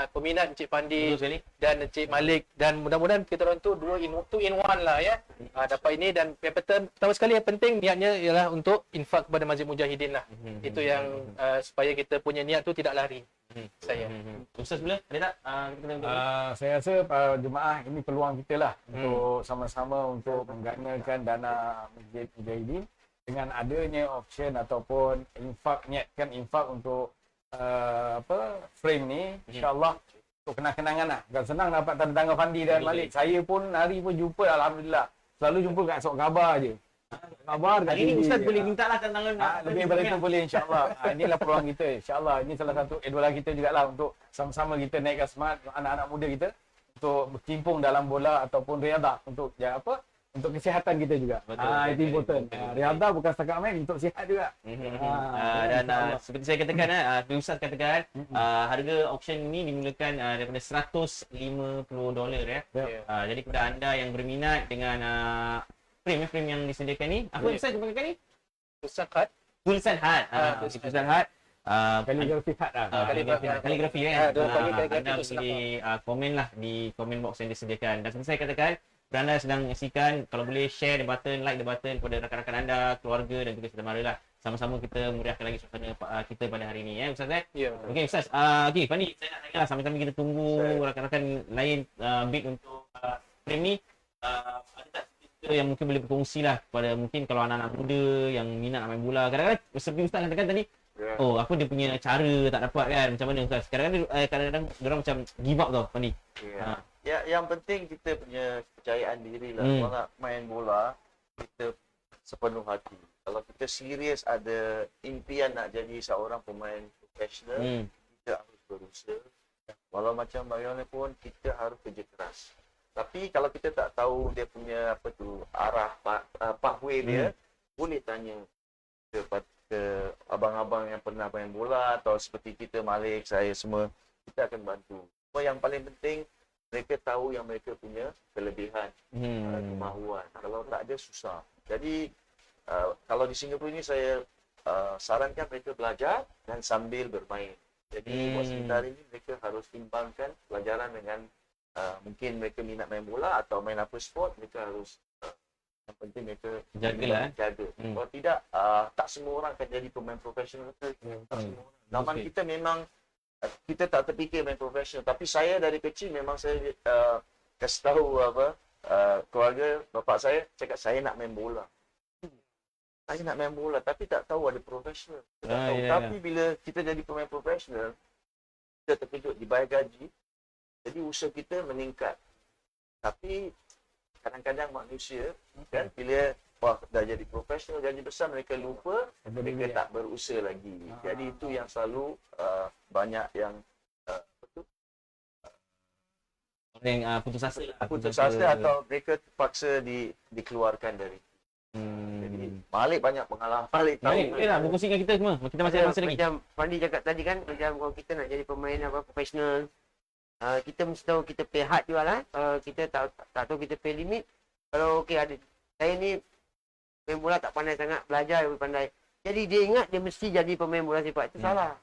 peminat Encik Fandi dan Encik Malik, dan mudah-mudahan kita orang tu two in one lah dapat ini. Dan yang pertama sekali yang penting niatnya ialah untuk infak kepada Masjid Mujahidin lah. Itu yang supaya kita punya niat tu tidak lari. Saya.
Ustaz boleh? Ada tak?
Saya rasa para jemaah ini peluang kita lah untuk sama-sama untuk mengganakan dana Masjid Mujahidin dengan adanya option ataupun niatkan infak untuk frame ni, insya-Allah untuk kenang-kenangan lah. Bukan senang dapat tanda tangan Fandi dan Malik. Saya pun hari pun jumpa, alhamdulillah. Selalu jumpa kat sok khabar je. Khabar kat
Hari ni
TV.
Ustaz boleh minta lah tanda tangan.
Lebih daripada itu boleh, insya-Allah. Inilah peluang kita, insya-Allah. Ini salah satu idola kita jugalah untuk sama-sama kita naikkan semangat anak-anak muda kita untuk berkimpung dalam bola ataupun riadah untuk untuk kesihatan kita juga. Itu important. Riadah bukan setakat main, untuk sihat juga.
Dan seperti saya katakan, Ustaz katakan harga auction ini dimulakan daripada $150 jadi kepada anda yang berminat dengan frame yang disediakan ni, apa Ustaz gunakan ni?
Tulisan khat.
Tulisan hat. Tulisan hat.
Kaligrafi hat lah.
Kaligrafi
Ada bagi kaligrafi
anda
tu
boleh komen lah di komen box yang disediakan. Dan seperti saya katakan, anda sedang menyaksikan, kalau boleh share the button, like the button kepada rakan-rakan anda, keluarga dan juga saudara mara lah. Sama-sama kita meriahkan lagi suasana kita pada hari ini Ustaz
Ya.
Okey Ustaz, okey Fandi, saya nak tanya lah, sama-sama kita tunggu rakan-rakan lain bid untuk frame ni. Ada tak cerita yang mungkin boleh berkongsi lah kepada mungkin kalau anak-anak muda yang minat nak main bola. Kadang-kadang seperti Ustaz katakan tadi, apa dia punya cara tak dapat kan, macam mana Ustaz? Kadang-kadang diorang macam give up tau Fandi.
Yang penting kita punya kepercayaan diri lah. Kalau nak main bola, kita sepenuh hati. Kalau kita serius ada impian nak jadi seorang pemain profesional, kita harus berusaha. Walau macam bagaimanapun, kita harus kerja keras. Tapi kalau kita tak tahu dia punya arah pathway dia, boleh tanya ke abang-abang yang pernah main bola atau seperti kita, Malik, saya semua, kita akan bantu. Yang paling penting, mereka tahu yang mereka punya kelebihan, kemahuan. Kalau tak ada, susah. Jadi, kalau di Singapura ini saya sarankan mereka belajar dan sambil bermain. Jadi, buat sementara ini mereka harus imbangkan pelajaran dengan mungkin mereka minat main bola atau main apa sport, mereka harus yang penting mereka jaga. Kalau tidak, tak semua orang akan jadi pemain profesional. Tak semua orang. Zaman kita memang kita tak terfikir main profesional. Tapi saya dari kecil memang saya kasih tahu keluarga bapak saya cakap saya nak main bola. Saya nak main bola tapi tak tahu ada profesional. Tapi bila kita jadi pemain profesional, kita terkejut dibayar gaji. Jadi usaha kita meningkat. Tapi kadang-kadang manusia kan bila dah jadi profesional, gaji besar, mereka lupa, mereka tak berusaha lagi. Jadi itu yang selalu banyak yang
putus asa
atau mereka terpaksa dikeluarkan dari Jadi Malik banyak pengalaman. Malik tahu.
Baik, okeylah, berkongsikan kita semua. Kita masih ada masa lagi.
Macam Fandi cakap tadi kan, macam kalau kita nak jadi pemain profesional, kita mesti tahu kita pay hard juga lah. Kita tak tahu kita pay limit. Kalau okey ada, saya ni main bola tak pandai sangat, belajar lebih pandai. Jadi dia ingat dia mesti jadi pemain bola sepak. Itu salah.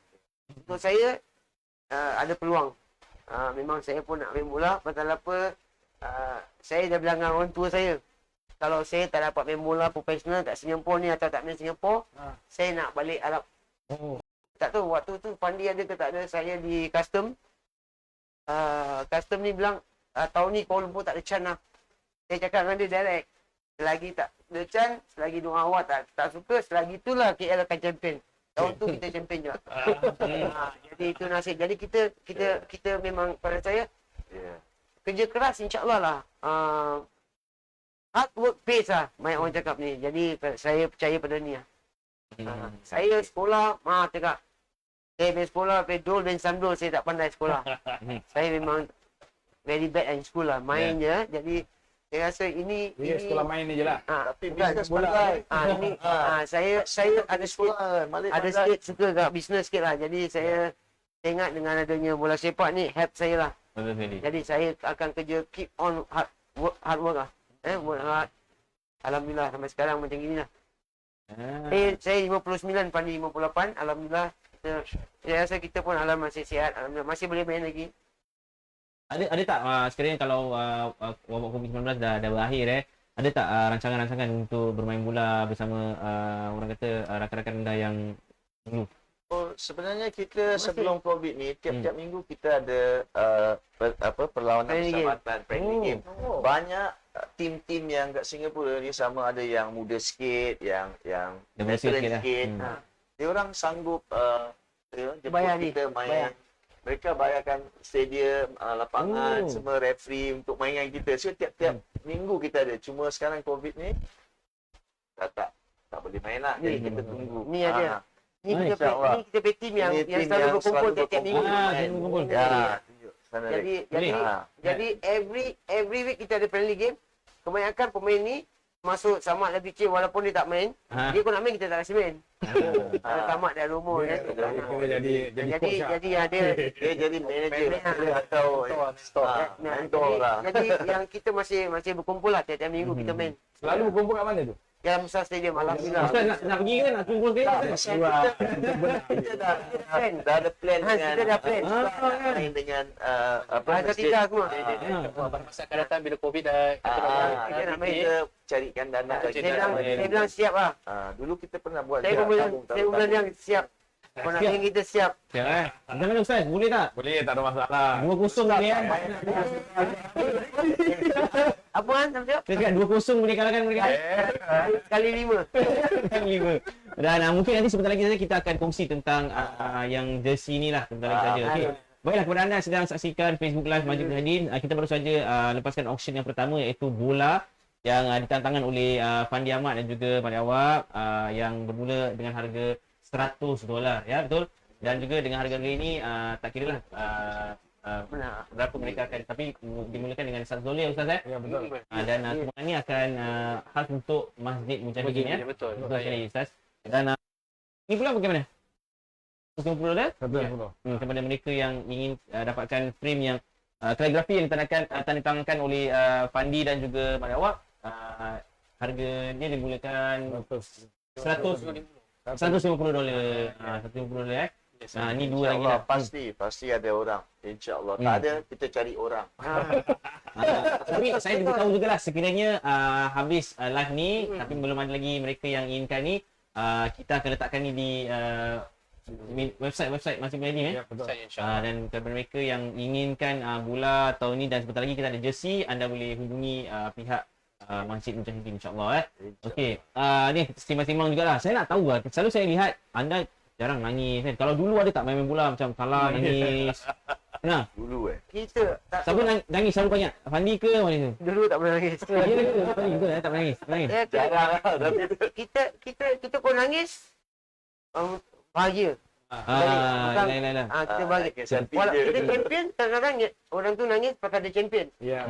Untuk saya, ada peluang. Memang saya pun nak main bola. Pasal apa, saya dah bilang dengan orang tua saya, kalau saya tak dapat main bola profesional kat Singapura ni atau tak main Singapura, saya nak balik Arab. Tak tahu waktu tu Fandi ada ke tak ada. Saya di custom. Custom ni bilang, tahun ni Kuala Lumpur tak ada CHAN lah. Saya cakap dengan dia direct. Selagi tak ada CHAN, selagi diorang awak tak suka, selagi itulah KL akan champion. Tahun tu kita champion juga. Jadi itu nasib. Jadi kita memang pada saya, kerja keras insya-Allah lah. Hard work pays lah, banyak orang cakap ni. Jadi saya percaya pada ni lah. Saya sekolah, cakap. Saya main sekolah, main dol, main samdol, saya tak pandai sekolah. Saya memang very bad in school lah, main je. Jadi saya rasa ini
sekolah main ni je lah.
Tapi
bukan,
bisnes pandai.
ini saya ada sikit
Malik
ada
pandai.
sikit suka kat bisnes sikit lah. Jadi saya ingat dengan adanya bola sepak ni help saya lah.
Betul sekali.
Jadi saya akan kerja keep on hard work lah. Work hard. Alhamdulillah sampai sekarang macam gini lah. Saya 59, Fandi 58. Alhamdulillah. Saya rasa kita pun masih sihat. Alhamdulillah masih boleh main lagi.
Ada tak sekiranya kalau wabak COVID-19 dah berakhir ada tak rancangan-rancangan untuk bermain bola bersama orang kata rakan-rakan anda yang dulu?
Oh, sebenarnya kita sebelum COVID ni tiap-tiap minggu kita ada perlawanan persahabatan, friendly game. Banyak tim-tim yang kat Singapura ni sama ada yang muda sikit, yang veteran sikit. Dia orang sanggup jemput
Bayar
kita
ni,
main.
bayar.
Mereka bayarkan stadium, lapangan, semua referee untuk main dengan kita. So tiap-tiap minggu kita ada. Cuma sekarang COVID ni tak boleh main lah. Jadi kita tunggu.
Ni ada. Ni
insyaAllah.
kita pay team yang
Ini tim
selalu berkumpul tiap-tiap minggu.
berkumpul.
tunjuk sana
Jadi every week kita ada friendly game. Kebanyakan pemain ni masuk Samad lebih kecil walaupun dia tak main. Dia pun nak main, kita tak kasi main. Ada Samad dah rumah kan. Jadi ada
dia jadi manager atau mentor lah.
Jadi yang kita masih berkumpul lah tiap-tiap minggu kita main.
Selalu berkumpul kat mana tu?
Dalam besar stadium, alhamdulillah.
Ustaz nak pergi ke nak kumpul ke?
Kita dah ada plan dengan
kita dah plan.
main dengan
Ada tiga semua.
Masa akan datang bila COVID dah
kita nak main.
kita carikan dana lagi.
Saya bilang siap lah.
Dulu kita pernah buat
Saya pun bilang siap. Kalau nak main kita siap.
Ya, macam mana Ustaz? Boleh tak?
Boleh, tak ada masalah.
2-0 boleh kan?
Apa kan? Sama siap?
Kita cakap 2-0 boleh kalahkan mereka.
Kali 5.
Dan mungkin nanti sebentar lagi saja kita akan kongsi tentang yang jersey ni lah sebentar lagi saja. Okey. Baiklah, kepada anda yang sedang saksikan Facebook Live Masjid Mujahidin, kita baru saja lepaskan auction yang pertama iaitu bola yang ditantangkan oleh Fandi Ahmad dan juga Malik Awak yang bermula dengan harga $100, ya betul? Dan juga dengan harga ini tak kira lah berapa mereka akan, tapi dimulakan dengan $100 ya Ustaz
Ya, betul.
dan semua ini akan khas untuk Masjid Mujahidin ya.
Betul.
Betul sekali Ustaz. Dan ini pula bagaimana? $150 kepada mereka yang ingin dapatkan frame yang kaligrafi yang ditandatangankan oleh Fandi dan juga Malik Awak. Harga dia dimulakan $150. $150 ni dua lagi dah.
Pasti ada orang. InsyaAllah. Tak ada, kita cari orang.
Tapi saya beritahu juga lah sekiranya habis live ni tapi belum ada lagi mereka yang inginkan ni, kita akan letakkan ni di website Masjid Mujahidin
Ya, betul.
dan kepada mereka yang inginkan bola tahun ni dan sebentar lagi kita ada jersey, anda boleh hubungi pihak Masjid Mujahidin insya-Allah Okey, ni sembang-sembang jugalah. Saya nak tahu lah, selalu saya lihat anda jarang nangis kan. Kalau dulu ada tak main bola macam kalah nangis? Nah,
Dulu
Kita tak
siapa nangis selalu banyak? Fandi ke mana tu?
dulu tak pernah nangis.
Ya ke? Fandi betul tak nangis?
jarang lah. Tapi
Kita pun nangis. Bahagia.
Lain.
Kita balik.
selfie
Walau
je.
kita champion, kadang-kadang orang tu nangis pasal dia champion.
Ya,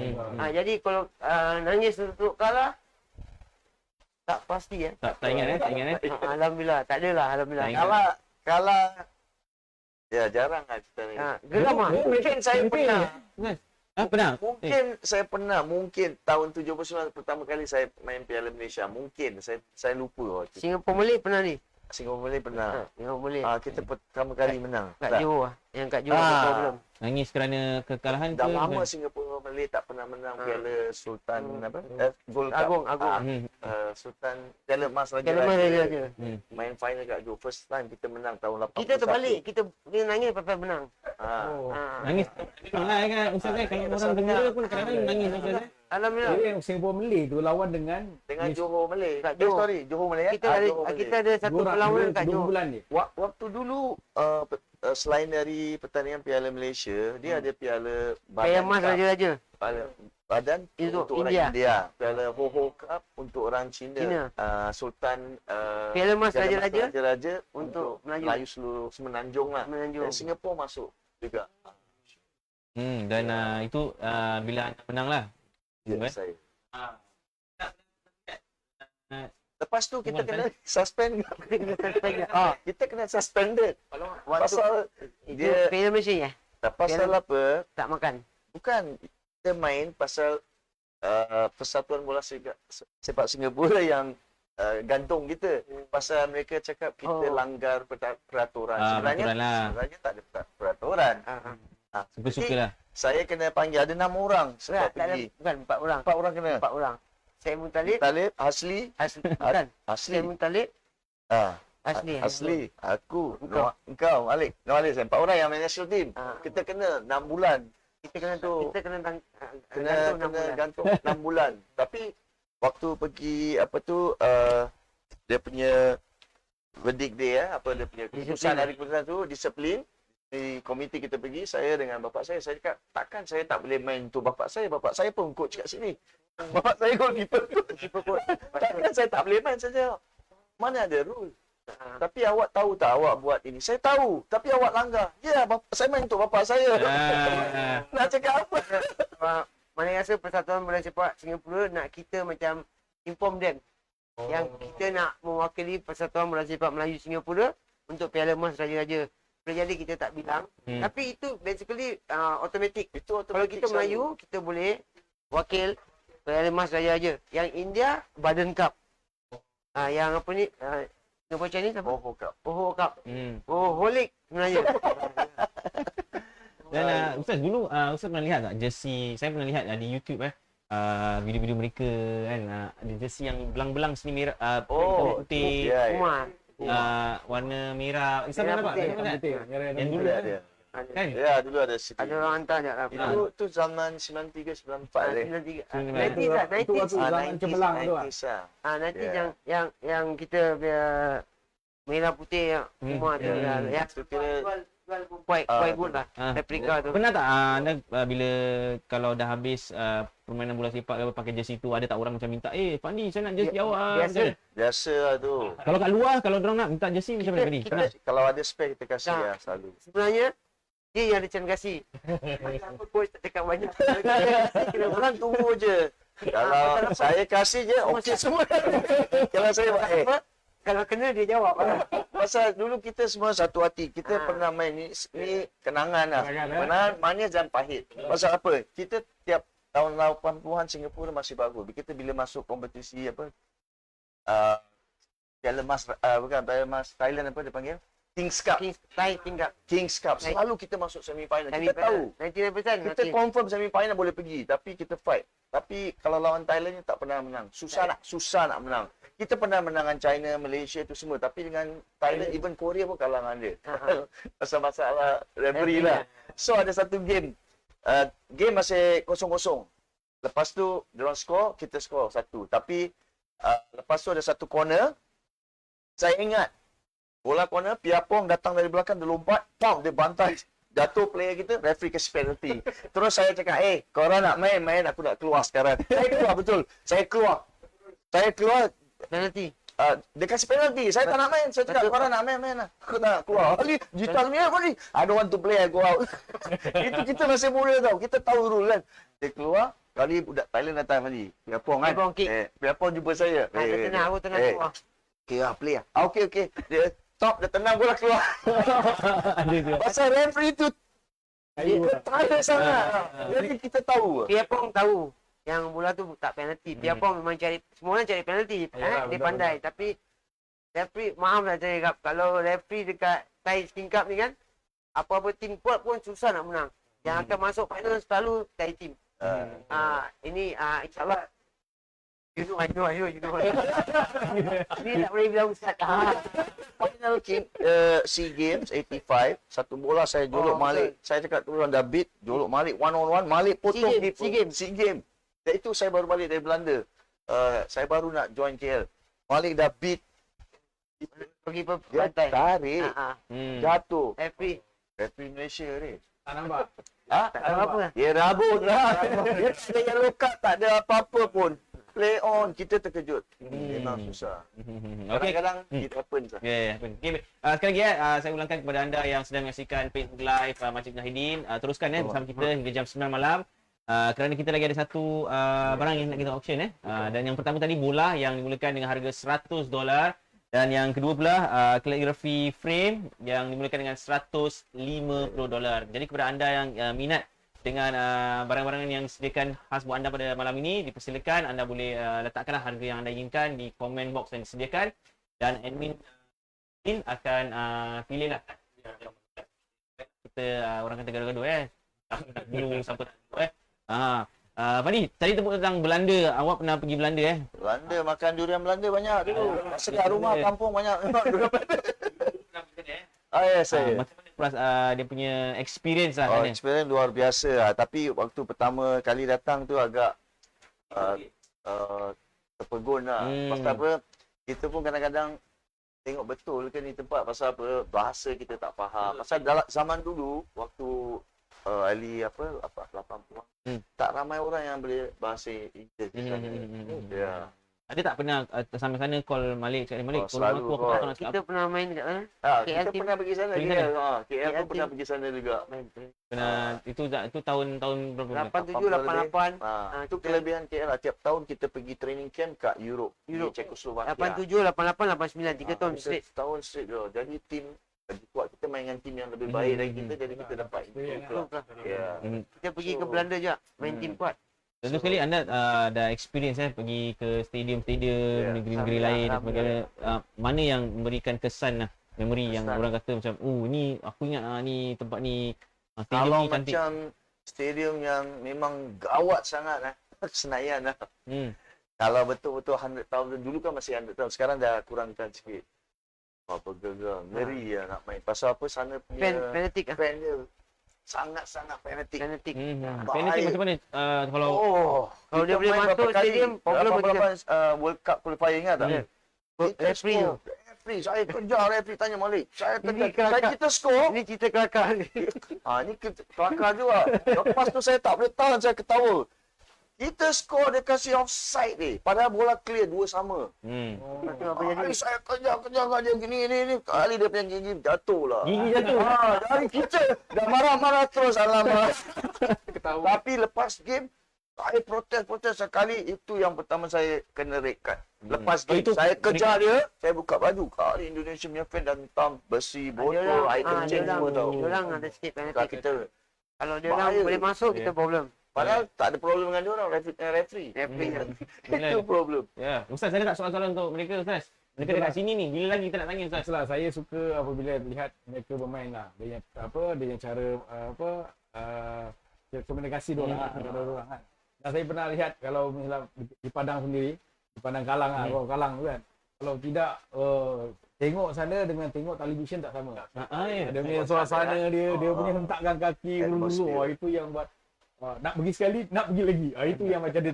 Jadi kalau nangis untuk kalah, Tak pasti ya.
Tak ingat tak ingat
Alhamdulillah, tak adalah alhamdulillah.
Tak ingat.
Kalau ya jarang lah cerita ni.
Geram ah.
Mungkin saya pernah.
Pernah?
Mungkin saya pernah. Mungkin tahun 79 pertama kali saya main Piala Malaysia. Mungkin saya lupa.
Singapura Malay pernah ni.
Singapura Malay pernah.
Singapura Malay.
Kita pertama kali menang.
Kat
Tak.
Johor. Yang kat Johor kau belum.
Nangis kerana kekalahan
Dah
ke?
lama Singapura Malay tak pernah menang Piala Sultan apa? Gold Cup.
Agung.
Sultan Piala Emas
Piala Emas
Raja.
Raja.
Main final kat Johor. First time kita menang tahun 81.
Kita terbalik. Kita nangis pasal menang.
Nangis. Memanglah kan Ustaz kalau orang gembira pun kadang-kadang nangis Ustaz.
Alhamdulillah.
Jadi yang Singapura Malay tu lawan dengan
Dengan Johor Malay.
Kat Johor.
Johor Malay.
Kita ada satu perlawanan kat Johor.
bulan ni.
Waktu dulu selain dari pertandingan Piala Malaysia, dia ada Piala
Piala Emas
Cup.
Raja-Raja.
Badan
Untuk
untuk orang
India.
India. Piala Ho Cup untuk orang Cina. Sultan
Piala Emas
Piala Emas
Raja-Raja
Raja
untuk
Melayu seluruh semenanjung lah.
Semenanjung.
Dan Singapura masuk juga.
Dan itu bila anda menang lah.
Ya,
Eh?
saya. Lepas tu kita kena suspend. Kita kena suspended. Pasal dia
Piala Malaysia ya?
pasal apa?
Tak makan.
Bukan, kita main pasal Persatuan Bola Sepak Singapura yang gantung kita. Pasal mereka cakap kita langgar peraturan.
Peraturan lah.
Sebenarnya tak ada peraturan.
Suka-suka lah.
Saya kena panggil, ada 6 orang sebab
Tak ada,
pergi.
bukan 4 orang.
4 orang kena.
4 orang. Saya Muntalib,
Talib, Hasli,
bukan.
Hasli.
Saya Muntalib, Asli.
Asli, aku, engkau, Malik. Malik, saya 4 orang yang main national team. Kita kena 6 bulan.
Kita kena
Kena gantung 6 bulan. Tapi waktu pergi dia punya verdict day dia punya keputusan hari keputusan tu disiplin di komiti kita pergi, saya dengan bapak saya cakap takkan saya tak boleh main untuk bapak saya pun coach kat sini. Bapak saya goalkeeper coach. Takkan saya tak boleh main saja. Mana ada rule. Tapi awak tahu tak awak buat ini? Saya tahu, tapi awak langgar. Ya, saya main untuk bapak saya. Nak cakap apa?
Mana rasa Persatuan Bola Sepak Singapura nak kita macam inform them yang kita nak mewakili Persatuan Bola Sepak Melayu Singapura untuk Piala Emas Raja-Raja. Jadi kita tak bilang. Tapi itu basically automatic.
Itu
Kalau kita Melayu, kita boleh wakil Piala Emas Raja-Raja. Yang India, Baden Cup. Yang apa ni? Singapore Chinese apa?
Ho Cup.
Oh Cup. Oh, Holik sebenarnya.
Dan Ustaz dulu Ustaz pernah lihat tak jersey, saya pernah lihat di YouTube video-video mereka kan, ada jersey yang belang-belang sini merah putih,
Umar.
warna merah. Ustaz pernah nampak? Yang dulu
ada.
kan?
Ya, dulu ada sikit.
Ada orang hantar je lah.
Itu zaman 93 94 ni.
90s.
Itu waktu zaman cemerlang tu lah.
Nanti yang kita merah putih yang Umar tu lah. Yang
Itu kira
quite good lah. Replika tu.
Pernah tak anda bila kalau dah habis permainan bola sepak ke pakai jersey tu, ada tak orang macam minta, Fandi saya nak jersey awak?
Biasa.
biasa lah tu.
Kalau kat luar, kalau orang nak minta jersey macam mana tadi? Pernah?
Kalau ada spare kita kasih
Tak.
lah selalu.
Sebenarnya dia yang ada can kasih. Apa coach tak cakap banyak.
Kena orang tunggu je. Kalau saya kasih je, okey semua. Kalau saya buat,
Kalau kena dia jawab.
pasal dulu kita semua satu hati. Kita pernah main ni kenangan lah. Kenangan manis dan pahit. Pasal apa? Kita tiap tahun 80-an Singapura masih bagus. Kita bila masuk kompetisi Piala Emas, bukan Piala Emas Thailand apa dia panggil? Kings Cup. Kings Cup. Selalu kita masuk semi-final. Kita tahu.
99%
Kita confirm semi-final boleh pergi. Tapi kita fight. Tapi kalau lawan Thailand ni tak pernah menang. Susah nak menang. Kita pernah menang dengan China, Malaysia tu semua. Tapi dengan Thailand, even Korea pun kalah dengan dia. Pasal masalah referee lah. So ada satu game. Game masih 0-0. Lepas tu, diorang score, kita score 1. Tapi lepas tu ada satu corner. Saya ingat. Bola corner, Piapong datang dari belakang, dia lompat. Pam, dia bantai. Jatuh player kita, referee kasi penalty. Terus saya cakap, korang nak main, aku nak keluar sekarang. Saya keluar, betul. Saya keluar.
penalty.
Dia kasi penalty. Saya tak nak main. Saya cakap, korang nak main lah. Aku nak keluar. Ali, jital ni apa ni? I don't want to play, I go out. Itu kita masih muda tau. Kita tahu rule kan. Dia keluar. Kali budak Thailand datang tadi. Piapong kan?
Piapong kick.
Piapong jumpa saya.
Dia tenang, aku tengah keluar.
Okay lah, play lah. Okay. Dia stop, dia tenang bola keluar.
Ada tu.
Pasal referee tu dia tired sangat. Jadi kita tahu.
Piapong tahu yang bola tu tak penalti. Piapong memang cari, semua orang cari penalti. Dia
betul,
pandai. Tapi referee, maaf lah saya cakap, kalau referee dekat Thai King Cup ni kan, apa-apa tim kuat pun susah nak menang. Yang akan masuk final selalu Thai team. Ini insyaAllah you know. Ini tak boleh bilang ustaz.
Final SEA Games 85, satu bola saya jolok Malik. Saya cakap tu orang dah beat, jolok Malik one on one, Malik potong SEA Games. Dan itu saya baru balik dari Belanda. Saya baru nak join KL. Malik dah beat.
Pergi
Dia
pantai.
tarik, jatuh.
Referee
Malaysia ni.
Tak nampak.
tak tahu apa.
Dia rabut lah. Dia play yellow card, tak ada apa-apa pun. Play on, kita terkejut. Memang susah.
Okey.
Kadang-kadang it happens lah.
Okay. Sekali lagi saya ulangkan kepada anda yang sedang menyaksikan Facebook Live Masjid Mujahidin, teruskan bersama kita hingga jam 9 malam. Kerana kita lagi ada satu barang yang nak kita auction dan yang pertama tadi bola yang dimulakan dengan harga $100 dan yang kedua pula calligraphy frame yang dimulakan dengan $150. Jadi kepada anda yang minat dengan barang-barang yang disediakan khas buat anda pada malam ini, dipersilakan anda boleh letakkanlah harga yang anda inginkan di komen box yang disediakan dan admin akan pilihlah. Kita orang kata gaduh-gaduh nak dulu siapa nak Fadi, tadi tepuk tentang Belanda. Awak pernah pergi Belanda
Belanda, makan durian Belanda banyak dulu. Sekat rumah kampung banyak durian Belanda. Saya.
Macam mana dia punya experience lah kan?
Experience luar biasa. Tapi waktu pertama kali datang tu agak terpegun lah. Pasal apa, kita pun kadang-kadang tengok betul ke ni tempat, pasal apa, bahasa kita tak faham. Pasal dalam zaman dulu, waktu early 80-an, tak ramai orang yang boleh bahasa Inggeris.
Ada tak pernah sampai sana call Malik, cakap Malik, tolong aku tak tahu nak cakap
Kita pernah main dekat mana?
kita
team.
pernah pergi sana.
Pergi
KL
sana?
KL pun pernah pergi sana juga.
pernah itu tahun berapa?
87, 88.
Itu kelebihan KL lah. Tiap tahun kita pergi training camp kat Europe. Di Czechoslovakia.
87, 88, 89, 3 tahun straight.
Tahun straight tu. Jadi tim lagi kuat, kita main dengan tim yang lebih baik dari kita, jadi kita dapat improve lah.
Kita pergi ke Belanda juga, main tim kuat.
Tentu sekali anda ada experience pergi ke stadium-stadium negeri-negeri lain dan sebagainya. Mana yang memberikan kesan memori yang orang kata macam ni aku ingat ni tempat ni stadium
Kalau
ni cantik.
macam stadium yang memang gawat sangat Senayan lah. Kalau betul-betul 100,000, dulu kan masih 100,000, sekarang dah kurangkan sikit. Apa gegar, ngeri nak main. Pasal apa, sana punya
Fanatik
fan dia sangat-sangat fanatik.
Fanatik.
Fanatik macam mana? Kalau
Kalau dia boleh masuk stadium, problem bagi dia.
World Cup qualifying tak?
Referee tu.
Referee, saya kejar referee, tanya Malik. Saya
Ini
kejar.
kelakar.
Kita skor.
Ini cerita kelakar ni.
Ni kelakar juga. Lepas tu saya tak boleh tahan, saya ketawa. Kita skor, dia kasih offside ni. Padahal bola clear, 2 sama. Kali saya kejar kat dia gini. Kali dia punya gigi jatuh lah.
gigi jatuh.
Dari kita dah marah-marah terus, alamak. Tapi lepas game, saya protes sekali. Itu yang pertama saya kena red card. Lepas game, saya kejar dia, saya buka baju. Kali Indonesia punya fan dah hitam, besi, botol, air kencing semua tau.
Diorang ada sikit
Kat
fanatik.
kita.
Kalau diorang boleh masuk, kita problem.
Padahal tak ada problem dengan dia orang, referee. Itu problem.
Ya, Ustaz, saya ada tak soalan-soalan untuk mereka, Ustaz? Mereka dekat sini ni, bila lagi kita nak tanya, Ustaz?
Itulah saya suka apabila lihat mereka bermain lah. Dia yang cara komunikasi diorang antara orang kan. Dan saya pernah lihat kalau misalnya di Padang sendiri, di Padang Kalang orang Kalang tu kan. Kalau tidak tengok sana dengan tengok televisyen tak sama. Dia punya suasana dia punya hentakkan kaki dulu. Itu yang buat nak pergi sekali, nak pergi lagi. Itu yang macam dia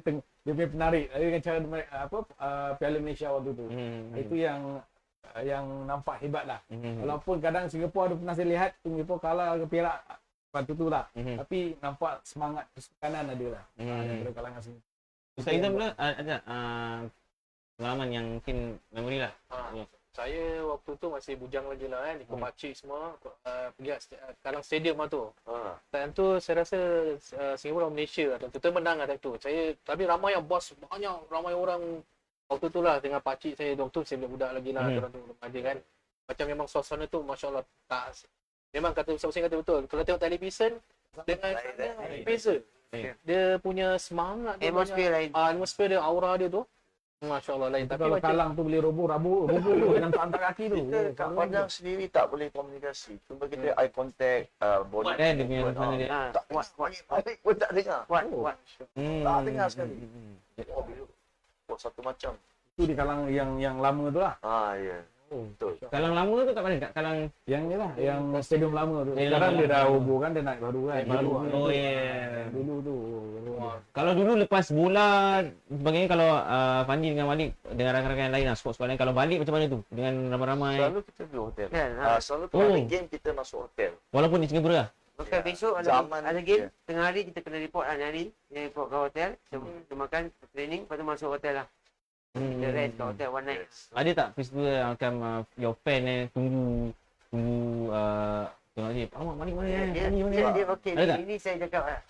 punya penarik. Dengan cara Piala Malaysia waktu tu. Itu yang nampak hebat lah. Walaupun kadang Singapura ada pernah saya lihat Singapura kalah ke Perak waktu tu lah. Tapi nampak semangat kesukanan ada lah. Daripada kalangan Singapura.
Ustaz Izam pula ada pengalaman yang mungkin memori lah.
Saya waktu tu masih bujang lagi lah kan, ikut pakcik semua pergi Kallang Stadium lah tu. Time tu saya rasa Singapura Malaysia lah, tentu menang lah time tu. Tapi ramai yang bos, ramai orang waktu tu lah dengan pakcik saya. Waktu tu saya budak lagi lah, orang tu ada kan. Macam memang suasana tu Masya Allah tak. Memang kata Ustaz Hussein kata betul. Kalau tengok television dengan beza. Dia punya semangat dia,
Atmosphere lain.
Atmosphere dia, aura dia tu Masya Allah lain.
Tapi
Tapi
kalau
macam
Kallang tu boleh roboh tu dengan tangan kaki tu.
Kita kat Padang sendiri tak boleh komunikasi. Cuma kita eye contact, body.
Buat kan dia punya suasana dia.
Tak balik pun tak dengar.
What?
Tak dengar sekali. Oh, bila. Oh, satu macam.
Itu di Kallang yang lama tu lah.
Ya. Betul.
Kallang lama tu kat mana? Kat Kallang
Yang ni lah, yang stadium lama tu.
Yang
Sekarang
lama.
dia dah roboh kan, dia naik baru kan.
Oh yeah.
Dulu tu.
Kalau dulu lepas bola sebagainya, kalau Fandi dengan Malik dengan rakan-rakan yang lain lah, sport-sport lain, kalau balik macam mana tu? Dengan ramai-ramai
Selalu kita pergi hotel.
Kan,
Selalu kalau ada
Oh.
game kita masuk hotel.
walaupun di Singapura lah.
Maka besok
Zaman
ada game, tengah hari kita kena report lah hari. Kita report ke hotel, kita makan, training, lepas tu masuk hotel lah. Kita rest kat hotel one night.
Ada tak peristiwa yang akan your fan tunggu tengok ni, Malik mana Fandi mana?
Dia okey.
Ada tak?
Ini saya cakap lah.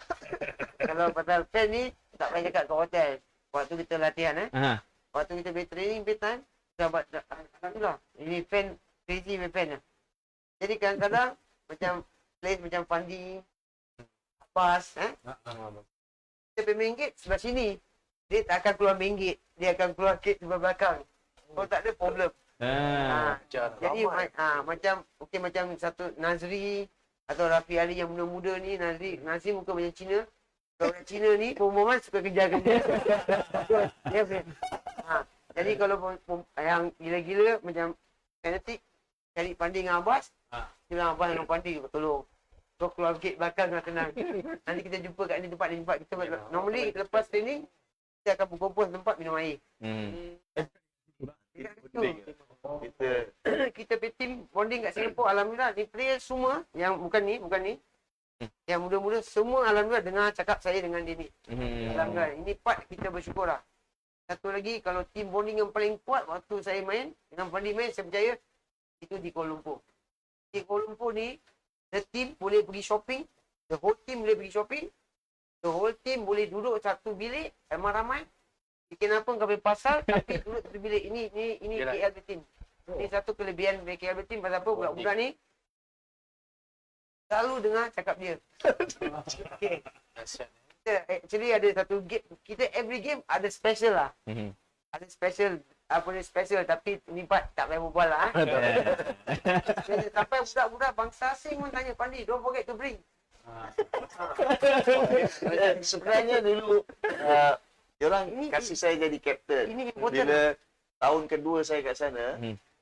Kalau pasal fan ni, tak payah cakap kat hotel. Waktu kita latihan
Aha.
waktu kita boleh training, bedtime, sahabat, alhamdulillah. Ini fan, crazy fan lah. Jadi kadang-kadang, macam place macam Fandi, Abbas, kita pergi main gate sebelah sini. Dia tak akan keluar main gate. Dia akan keluar gate sebelah belakang. Kalau tak ada problem. Jadi macam okey, macam satu Nazri atau Rafi Ali yang muda-muda ni, Nazri muka macam Cina. Kalau orang Cina ni perempuan suka kejar-kejar. Jadi kalau yang gila-gila macam fanatik cari Fandi dengan Abbas, bilang Abbas dengan Fandi tolong kau keluar gate belakang lah, tenang. Nanti kita jumpa kat ni tempat ni tempat kita. Normally lepas training kita akan berkumpul tempat minum air. Kita tim bonding kat Singapura, alhamdulillah ni player semua yang bukan ni yang muda-muda semua alhamdulillah dengar cakap saya dengan dia ni. Alhamdulillah ini part kita bersyukur lah. Satu lagi, kalau tim bonding yang paling kuat waktu saya main dengan Fandi main, saya percaya itu di Kuala Lumpur. Di Kuala Lumpur ni the team boleh pergi shopping, the whole team boleh pergi shopping, the whole team boleh duduk satu bilik ramai-ramai. Bikin apa kau pergi pasar tapi duduk satu bilik. Ini KL team. Ini satu kelebihan dari KL team. Pasal apa? Budak-budak ni selalu dengar cakap dia. Okay. Kita actually ada satu game. Kita every game ada special lah. Ada special. Apa ni special, tapi ni part tak payah berbual lah. Sampai budak-budak bangsa asing pun tanya, Fandi, don't forget to bring.
Sebenarnya dulu diorang kasih saya jadi kapten.
Ini important.
Bila tahun kedua saya kat sana,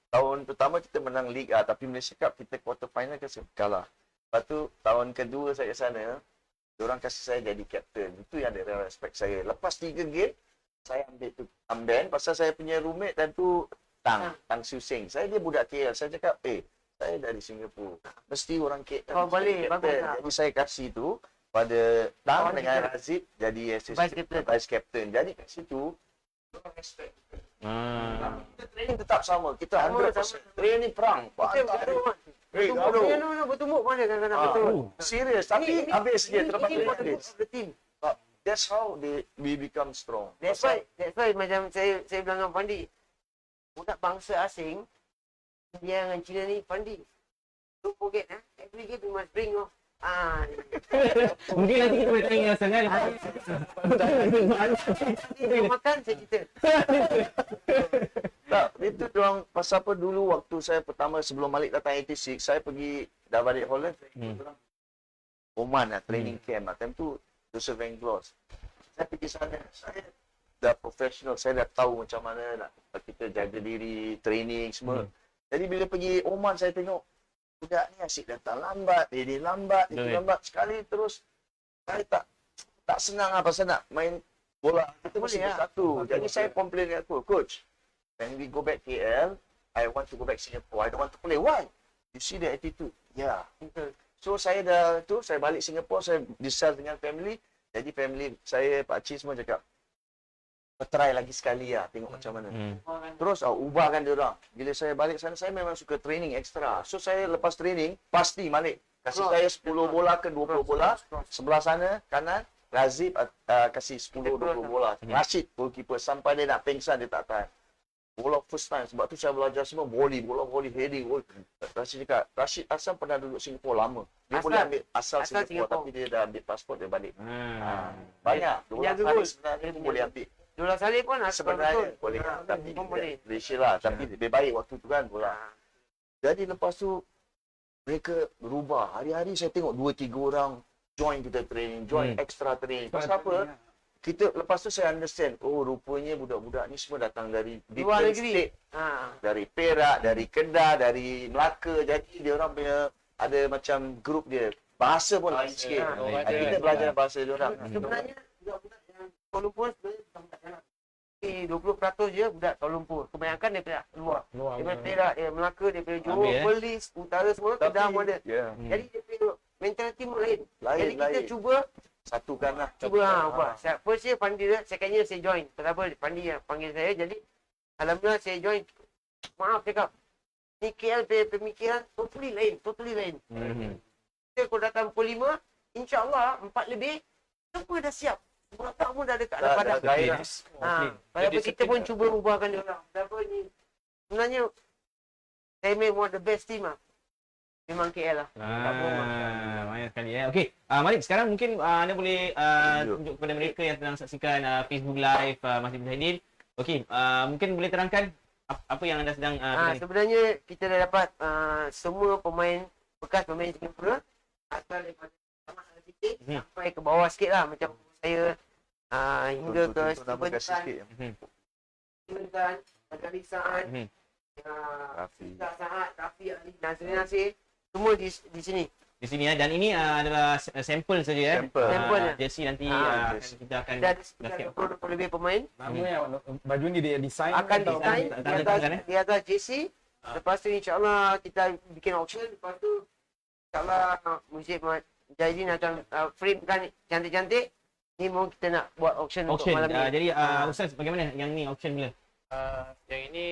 tahun pertama kita menang Liga, tapi Malaysia Cup kita quarter final kalah. Lepas tu tahun kedua saya kat sana, diorang kasih saya jadi kapten. Itu yang dia respect saya. Lepas 3 game, saya ambil tu armband pasal saya punya roommate dan tu Tang Siu Seng. Saya dia budak KL. Saya cakap, saya dari Singapura. Mesti orang KL.
Oh, boleh, bagus lah.
Jadi saya kasih tu pada Tang dengan Razid jadi vice captain. Jadi kat situ orang respect. Kita training tetap sama. Kita 100%. Training perang.
Bertumbuk mana kadang-kadang. Betul.
Serius. Tapi habis dia terlepas
Ini
dari
team.
That's how we become strong.
That's why macam saya bilang dengan Fandi, budak bangsa asing dia dengan Cina ni, Fandi, don't forget every game you must bring
Mungkin nanti kita boleh tanya sangat.
Dia makan saya cerita.
Tak, itu doang pasal apa dulu waktu saya pertama sebelum Malik datang 86, saya pergi dah balik Holland. Oman training camp time tu Joseph Englos. Saya pergi sana, saya dah profesional, saya dah tahu macam mana nak kita jaga diri, training semua. Jadi bila pergi Oman saya tengok budak ni asyik datang lambat, ini lambat, itu lambat sekali terus. Saya tak senang pasal nak main bola. Kita mesti bersatu. Jadi saya complain dengan coach, when we go back KL, I want to go back Singapore. I don't want to play. Why? You see the attitude. Yeah. So saya saya balik Singapore, saya discuss dengan family. Jadi family saya, Pak Cik semua cakap, try lagi sekali tengok macam mana. Terus ubahkan dia orang. Bila saya balik sana, saya memang suka training ekstra. So saya lepas training pasti balik. Kasih saya 10 bola ke 20 bola. Sebelah sana kanan Razib kasih 10-20 bola. Rashid goalkeeper sampai dia nak pengsan dia tak tahan. Bola first time. Sebab tu saya belajar semua bola volley, heading. Rashid cakap, Rashid Asam pernah duduk Singapura lama. Dia boleh ambil asal Singapura tapi dia dah ambil pasport dia balik. Banyak. Dolar Salih sebenarnya pun boleh ambil.
Dolar Salih pun
Sebenarnya boleh. Tapi Malaysia lah. Tapi lebih baik waktu tu kan bola. Jadi lepas tu mereka berubah. Hari-hari saya tengok 2-3 orang join kita training, join extra training. Pasal apa? Kita lepas tu saya understand, oh rupanya budak-budak ni semua datang dari
luar
different
negeri.
state. Dari Perak, dari Kedah, dari Melaka. Jadi dia orang punya ada macam grup dia. Bahasa pun lain sikit. Kita belajar bahasa dia orang.
Sebenarnya budak-budak yang Kuala Lumpur sebenarnya tak jalan. 20% je budak Kuala Lumpur. Kebanyakan daripada luar. Daripada Perak, daripada Melaka, daripada Johor, Perlis, Utara semua Kedah pun ada. Jadi dia punya mentaliti pun lain. Jadi kita cuba
satukanlah.
Ubah. First year Pandi dia, second year saya join. Pertama Pandi yang panggil saya. Jadi alhamdulillah saya join. Maaf cakap. Ni KL pemikiran totally lain. Kita kalau datang pukul 5, insya-Allah 4 lebih semua dah siap. Semua pun dah dekat padang. Walaupun kita pun cuba ubahkan dia orang. Apa ni? Sebenarnya saya main one of the best team lah. Memang KL lah.
Banyak sekali Okey, Malik, sekarang mungkin anda boleh tunjuk kepada mereka yang sedang saksikan Facebook Live Masjid Mujahidin. Okey, mungkin boleh terangkan apa yang anda sedang
sebenarnya kita dah dapat semua bekas pemain Singapura asal daripada sampai ke bawah sikit lah. Macam saya hingga ke Steven Tan, Agari Saad, Rafi Ali, Nasir, semua di sini.
Di sini dan ini adalah sampel saja
Sampel.
jersey nanti kita akan
dan 20 lebih pemain.
Nama yang baju ni dia design
Akan design di atas jersey. Lepas tu insya-Allah kita bikin auction. Lepas tu insya-Allah Masjid Mujahidin akan framekan cantik-cantik. Ni mau kita nak buat auction untuk malam ni.
Jadi Ustaz, bagaimana yang ni auction bila?
Yang ini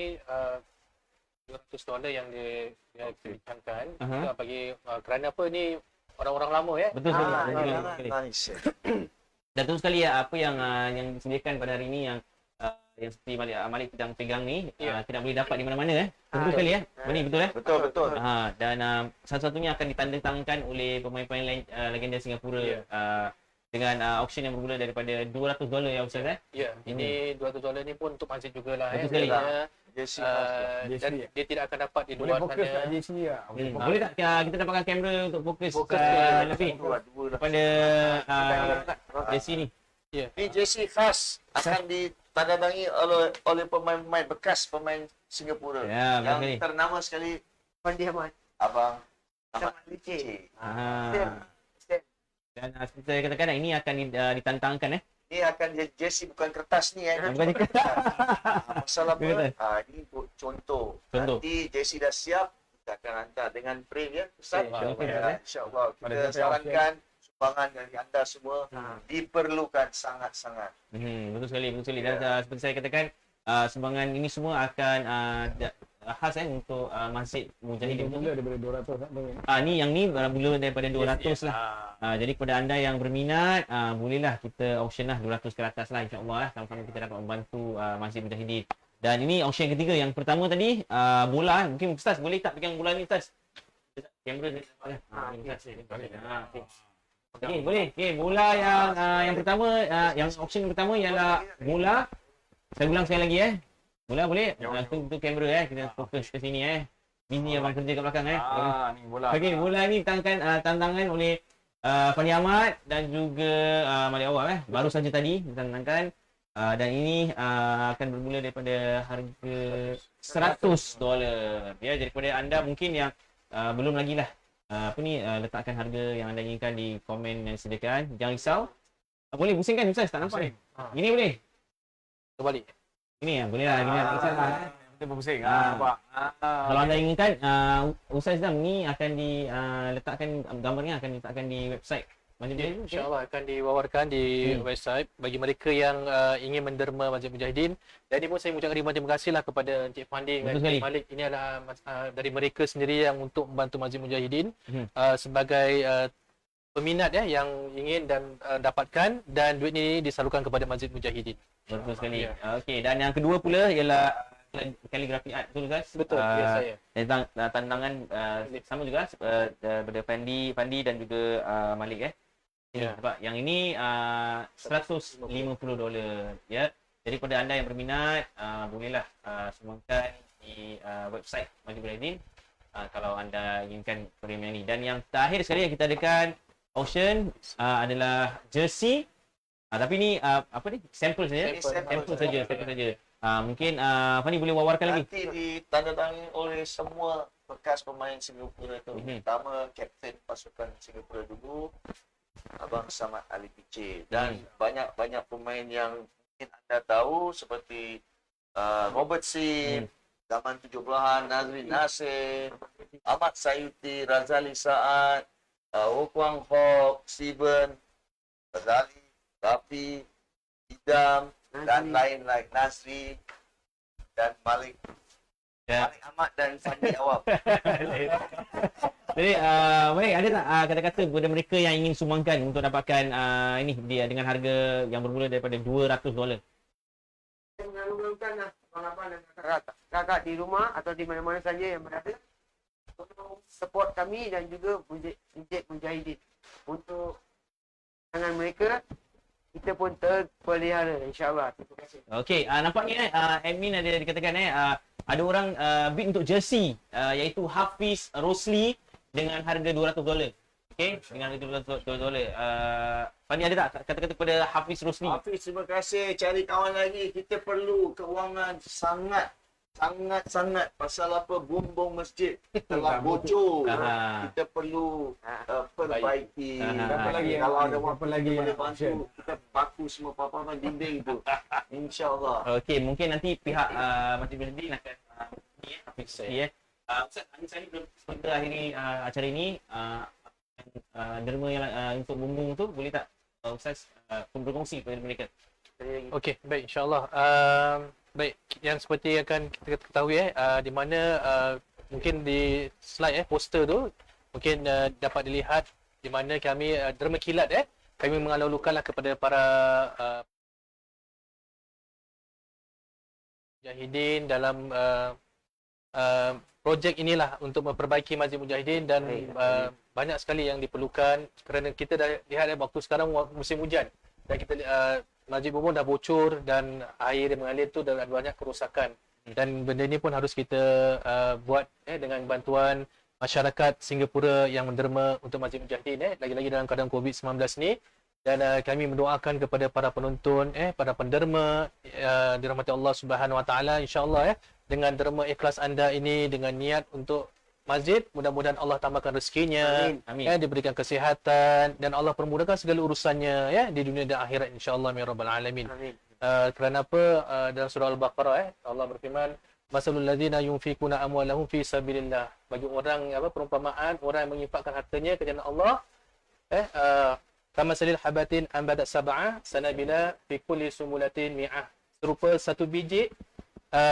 $200 yang dibincangkan bagi kerana apa ni orang-orang lama
Betul sekali.
Nice.
Dan terus sekali apa yang disediakan pada hari ini yang seperti Malik sedang pegang ni tidak boleh dapat di mana-mana Betul sekali betul
Betul.
Dan satu-satunya akan ditandatangkan oleh pemain-pemain legenda Singapura dengan auction yang bermula daripada $200 ya Ustaz
Ya, ini $200 ni pun untuk masjid jugalah
Betul sekali.
Dan dia tidak akan dapat di
boleh
luar
fokus kat
sana.
JC lah.
Boleh tak kita dapatkan kamera untuk fokus lebih kepada JC ni?
Ini jersey khas akan ditandatangi oleh pemain-pemain bekas pemain Singapura yang ternama sekali
Pandi Ahmad.
Abang
Ahmad Licin.
Dan seperti saya katakan ini akan ditantangkan
Ini akan jersey bukan kertas ni
bukan
Masalah apa? Ini untuk contoh. Nanti jersey dah siap, kita akan hantar dengan print Ustaz. InsyaAllah kita sarankan sumbangan dari anda semua diperlukan sangat-sangat.
Betul sekali. Dan seperti saya katakan sumbangan ini semua akan khas untuk Masjid Mujahidin.
Mula daripada 200
ni yang ni mula daripada 200 lah. Jadi kepada anda yang berminat bolehlah kita auction lah 200 ke atas lah insya-Allah sama-sama kita dapat membantu Masjid Mujahidin. Dan ini auction ketiga. Yang pertama tadi bola mungkin Ustaz boleh tak pegang bola ni Ustaz? Kamera Okey, boleh. Okey, bola yang pertama yang auction pertama ialah bola. Saya ulang sekali lagi Bola boleh? Tu kamera kita fokus ke sini Mini abang kerja kat belakang
ni bola.
Okey, bola ni tantangan oleh Fandi Ahmad dan juga Malik Awal baru saja tadi ditantangkan dan ini akan bermula daripada harga $100. Jadi kepada anda mungkin yang belum lagi lah letakkan harga yang anda inginkan di komen yang disediakan. Jangan risau. Boleh pusingkan Ustaz, tak nampak ni. Gini boleh?
Terbalik.
Ini boleh lah. Gini lah.
Kita berpusing. Nampak.
Kalau anda inginkan Ustaz Islam ni akan diletakkan gambarnya akan diletakkan di website Masjid Mujahidin?
InsyaAllah akan diwawarkan di website bagi mereka yang ingin menderma Masjid Mujahidin. Dan ini pun saya mengucapkan ribuan terima kasihlah kepada Encik Fandi dan Encik Malik. Ini adalah dari mereka sendiri yang untuk membantu Masjid Mujahidin sebagai peminat yang ingin dan dapatkan, dan duit ini disalurkan kepada Masjid Mujahidin.
Betul sekali. Okey, dan yang kedua pula ialah kaligrafi art, betul Ustaz?
Betul, ya saya.
Dan tantangan sama juga daripada Fandi dan juga Malik
Ya.
Sebab yang ini $150 ya. Jadi kepada anda yang berminat bolehlah sumbangkan di website Masjid Mujahidin kalau anda inginkan program ini. Dan yang terakhir sekali yang kita adakan auction adalah jersey. Tapi ni sampel saja. Sampel saja. Mungkin Fani boleh wawarkan lagi.
Nanti ditandatangani oleh semua bekas pemain Singapura tu. Pertama kapten pasukan Singapura dulu, Abang Samad Ali Piche, dan banyak pemain yang mungkin anda tahu seperti Robert Sim, zaman 70-an, Nazrin Nasir, Ahmad Sayuti, Razali Saad, Okwang Hok, Steven, Razali, Rafi, Idam, dan lain-lain, Nasri dan Malik. Malik Ahmad dan Fandi Awam.
Jadi Malik, ada tak kata-kata kepada mereka yang ingin sumbangkan untuk dapatkan ini dia dengan harga yang bermula daripada $200?
Saya mengalungkan abang-abang dan kakak di rumah atau di mana-mana saja yang berada untuk support kami dan juga Masjid Mujahidin. Untuk tangan mereka, kita pun terpelihara, insyaAllah. Terima kasih.
Okey, nampaknya admin ada dikatakan ada orang bid untuk jersey iaitu Hafiz Rosli dengan harga $200. Okey, dengan harga $200. Fani, ada tak kata-kata kepada Hafiz Rosli?
Hafiz, terima kasih. Cari kawan lagi. Kita perlu kewangan sangat pasal apa, bumbung masjid telah bocor. Kita perlu perbaiki. Kalau ada
apa lagi
boleh
yang
bantu, kita baku semua papan dinding tu. InsyaAllah.
Okey, mungkin nanti pihak Masjid Mujahidin akan Hafiz Ustaz, saya belum sempat akhiri acara ini. Derma yang untuk bumbung tu boleh tak Ustaz berkongsi kepada mereka?
Okey, baik, insyaAllah. Baik, yang seperti akan kita ketahui di mana mungkin di slide poster tu mungkin dapat dilihat di mana kami derma kilat kami mengalulukanlah kepada para Mujahidin dalam projek inilah untuk memperbaiki Masjid Mujahidin, dan banyak sekali yang diperlukan kerana kita dah lihat waktu sekarang musim hujan dan kita Masjid Bumbung dah bocor dan air yang mengalir tu dah banyak kerosakan, dan benda ni pun harus kita buat dengan bantuan masyarakat Singapura yang menderma untuk Masjid Mujahidin lagi-lagi dalam keadaan COVID-19 ni. Dan kami mendoakan kepada para penonton para penderma dirahmati Allah Subhanahu Wa Taala, insya-Allah dengan derma ikhlas anda ini dengan niat untuk masjid, mudah-mudahan Allah tambahkan rezekinya, diberikan kesihatan dan Allah permudahkan segala urusannya di dunia dan akhirat, insya-Allah ya rabbal alamin. Kerana apa? Dalam surah Al-Baqarah Allah berfirman, masalul ladzina yunfikuna amwalahum fi sabilillah, bagi orang perumpamaan orang yang menginfakkan hartanya ke jalan Allah kamasalil habatin ambadat sab'a sanabila fi kulli sumulatin mi'ah, serupa satu biji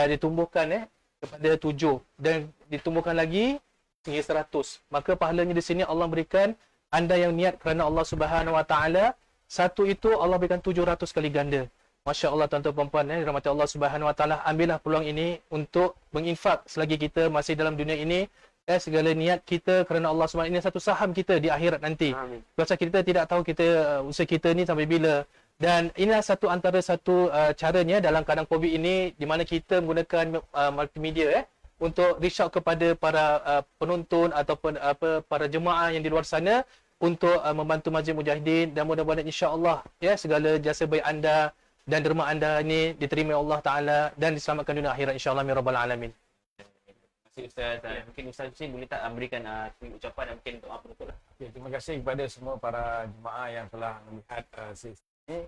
ditumbuhkan kepada 7 dan ditumbuhkan lagi hingga 100. Maka pahalanya di sini Allah berikan anda yang niat kerana Allah Subhanahu Wa Taala, satu itu Allah berikan 700 kali ganda. Masya-Allah tuan-tuan puan-puan dirahmati Allah Subhanahu Wa Taala, ambillah peluang ini untuk menginfak selagi kita masih dalam dunia ini. Segala niat kita kerana Allah Subhanahu Wa Taala, ini satu saham kita di akhirat nanti. Pasal kita tidak tahu kita usaha kita ni sampai bila. Dan inilah antara satu caranya dalam keadaan COVID ini, di mana kita menggunakan multimedia untuk reach out kepada para penonton ataupun para jemaah yang di luar sana untuk membantu Masjid Mujahidin, dan mudah-mudahan insya-Allah segala jasa baik anda dan derma anda ini diterima Allah Taala dan diselamatkan dunia akhirat, insya-Allah ya rabbal alamin.
Terima kasih Ustaz. Mungkin Ustaz Hussein boleh tak berikan ucapan dan mungkin doa penutup lah.
Terima kasih kepada semua para jemaah yang telah melihat sesi ini.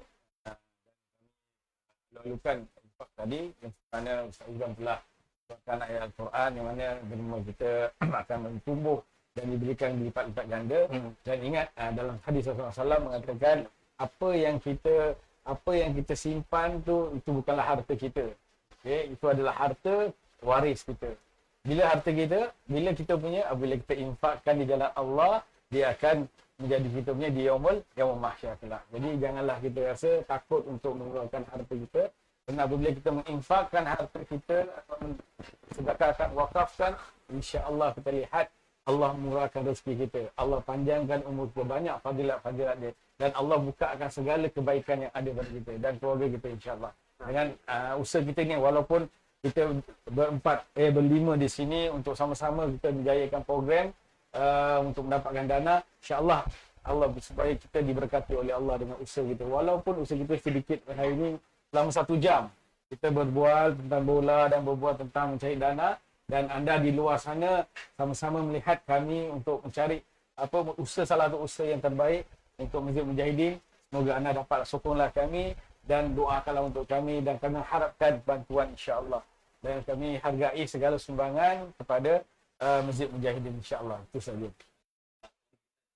Lalukan tadi yang mana Ustaz Uzam telah buatkan ayat Al-Quran yang mana derma kita akan tumbuh dan diberikan berlipat-lipat ganda. Dan ingat dalam hadis Rasulullah SAW mengatakan apa yang kita simpan tu itu bukanlah harta kita. Okey, itu adalah harta waris kita. Bila kita punya, bila kita infakkan di jalan Allah, dia akan menjadi kita punya di yaumul mahsyar kelak. Jadi janganlah kita rasa takut untuk mengeluarkan harta kita. Kerana apabila kita menginfakkan harta kita atau sedekahkan, wakafkan, insya-Allah kita lihat Allah murahkan rezeki kita. Allah panjangkan umur kita, banyak fadilat-fadilat dia. Dan Allah bukakan segala kebaikan yang ada pada kita dan keluarga kita, insya-Allah. Dengan usaha kita ni, walaupun kita berlima di sini untuk sama-sama kita menjayakan program untuk mendapatkan dana, insya-Allah Allah supaya kita diberkati oleh Allah dengan usaha kita. Walaupun usaha kita sedikit hari ini, selama 1 jam kita berbual tentang bola dan berbual tentang mencari dana, dan anda di luar sana sama-sama melihat kami untuk mencari salah satu usaha yang terbaik untuk Masjid Mujahidin. Semoga anda dapat sokonglah kami dan doakanlah untuk kami, dan kami harapkan bantuan, insya-Allah. Dan kami hargai segala sumbangan kepada Masjid Mujahidin, insya-Allah. Itu saja.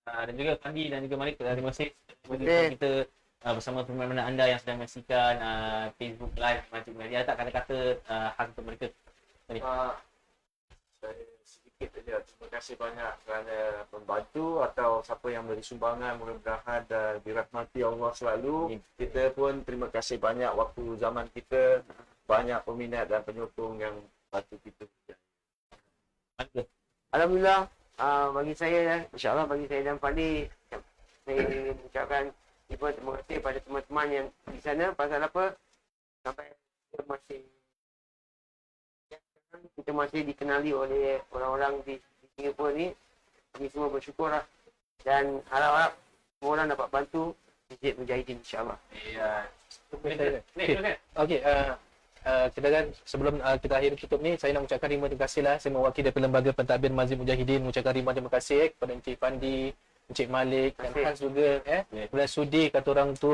Dan juga Fandi dan juga Malik, terima kasih kita bersama teman-teman anda yang sedang menyaksikan Facebook Live Masjid Mujahidin. Ada tak kata-kata khas untuk mereka?
Saya sedikit saja. Terima kasih banyak kerana membantu atau siapa yang beri sumbangan, mudah-mudahan dirahmati Allah selalu. Kita pun terima kasih banyak waktu zaman kita, banyak peminat dan penyokong yang bantu kita.
Alhamdulillah, bagi saya, insya-Allah bagi saya dan Fandi, saya ingin ucapkan terima kasih pada teman-teman yang di sana. Pasal apa? Sampai kita masih dikenali oleh orang-orang di Singapura ni. Kami semua bersyukur lah. Dan harap-harap semua orang dapat bantu Masjid Mujahidin, insya-Allah.
Ya.
Okey, kita kan sebelum kita akhiri tutup ni, saya nak ucapkan terima kasih lah. Saya mewakili daripada Lembaga Pentadbiran Masjid Mujahidin mengucapkan terima kasih kepada Encik Fandi, Encik Malik dan Hans juga boleh sudi kata orang tu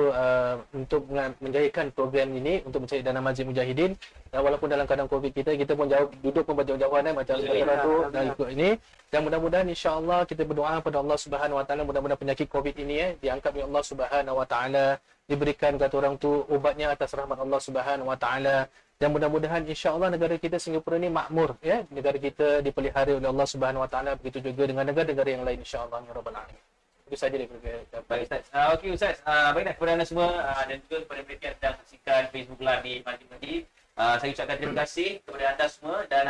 untuk menjayakan program ini untuk mencari dana Masjid Mujahidin. Dan walaupun dalam keadaan Covid kita pun duduk pun berjauh-jauhan macam orang tu dan ikut ini. Dan mudah-mudahan insya-Allah kita berdoa pada Allah Subhanahu Wa Taala, mudah-mudahan penyakit Covid ini diangkat oleh Allah Subhanahu Wa Taala, diberikan kata orang tu ubatnya atas rahmat Allah Subhanahu Wa Taala. Dan mudah-mudahan insya-Allah negara kita Singapura ni makmur, negara kita dipelihara oleh Allah Subhanahu Wa Taala, begitu juga dengan negara-negara yang lain, insya-Allah ya rabbal alamin. Itu saja daripada
Baik Ustaz. Okey Ustaz, baiklah kepada anda semua dan juga kepada mereka yang sedang saksikan Facebook Live di Masjid Mujahidin. Saya ucapkan terima kasih kepada anda semua, dan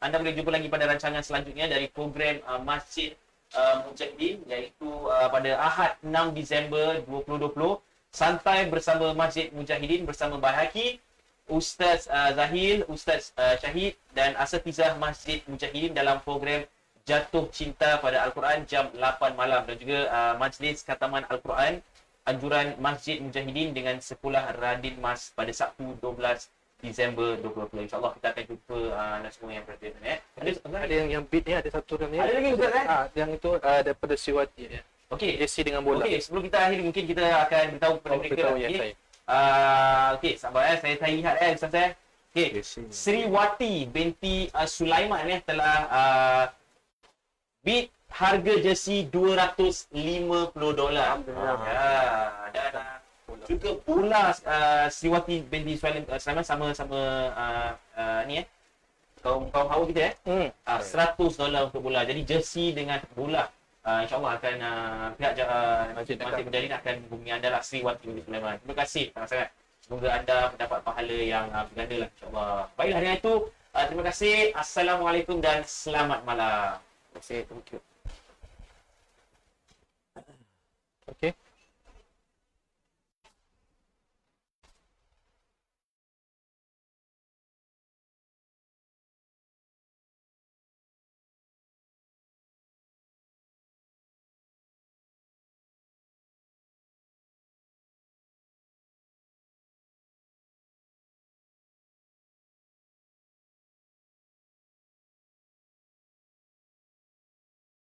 anda boleh jumpa lagi pada rancangan selanjutnya dari program Masjid Mujahidin, iaitu pada Ahad 6 Disember 2020. Santai bersama Masjid Mujahidin bersama Bahaki, Ustaz Zahil, Ustaz Syahid dan Asatizah Masjid Mujahidin dalam program Jatuh Cinta pada Al-Quran jam 8 malam, dan juga Majlis Khataman Al-Quran Anjuran Masjid Mujahidin dengan Sekolah Radin Mas pada Sabtu 12 Disember 2020. InsyaAllah kita akan jumpa anda semua yang berada.
ada yang beat ni, ada satu orang ni.
Ada lagi Ustaz
yang itu daripada Siwati.
Okey,
AC dengan bola.
Okey, sebelum kita akhiri mungkin kita akan beritahu kepada mereka. Okey, sabar saya lihat Ustaz Okey, Sriwati binti Sulaiman telah bid harga jersey $250.
Alhamdulillah.
Dan juga bola Sriwati binti Sulaiman sama-sama ni kaum hawa kita $100 untuk bola. Jadi jersey dengan bola. InsyaAllah akan pihak Masjid Mujahidin akan menghubungi anda lah, Sriwati binti Sulaiman. Terima kasih sangat-sangat. Semoga anda mendapat pahala yang berganda lah, insyaAllah. Baiklah, dengan itu terima kasih. Assalamualaikum dan selamat malam.
Terima kasih. Thank you.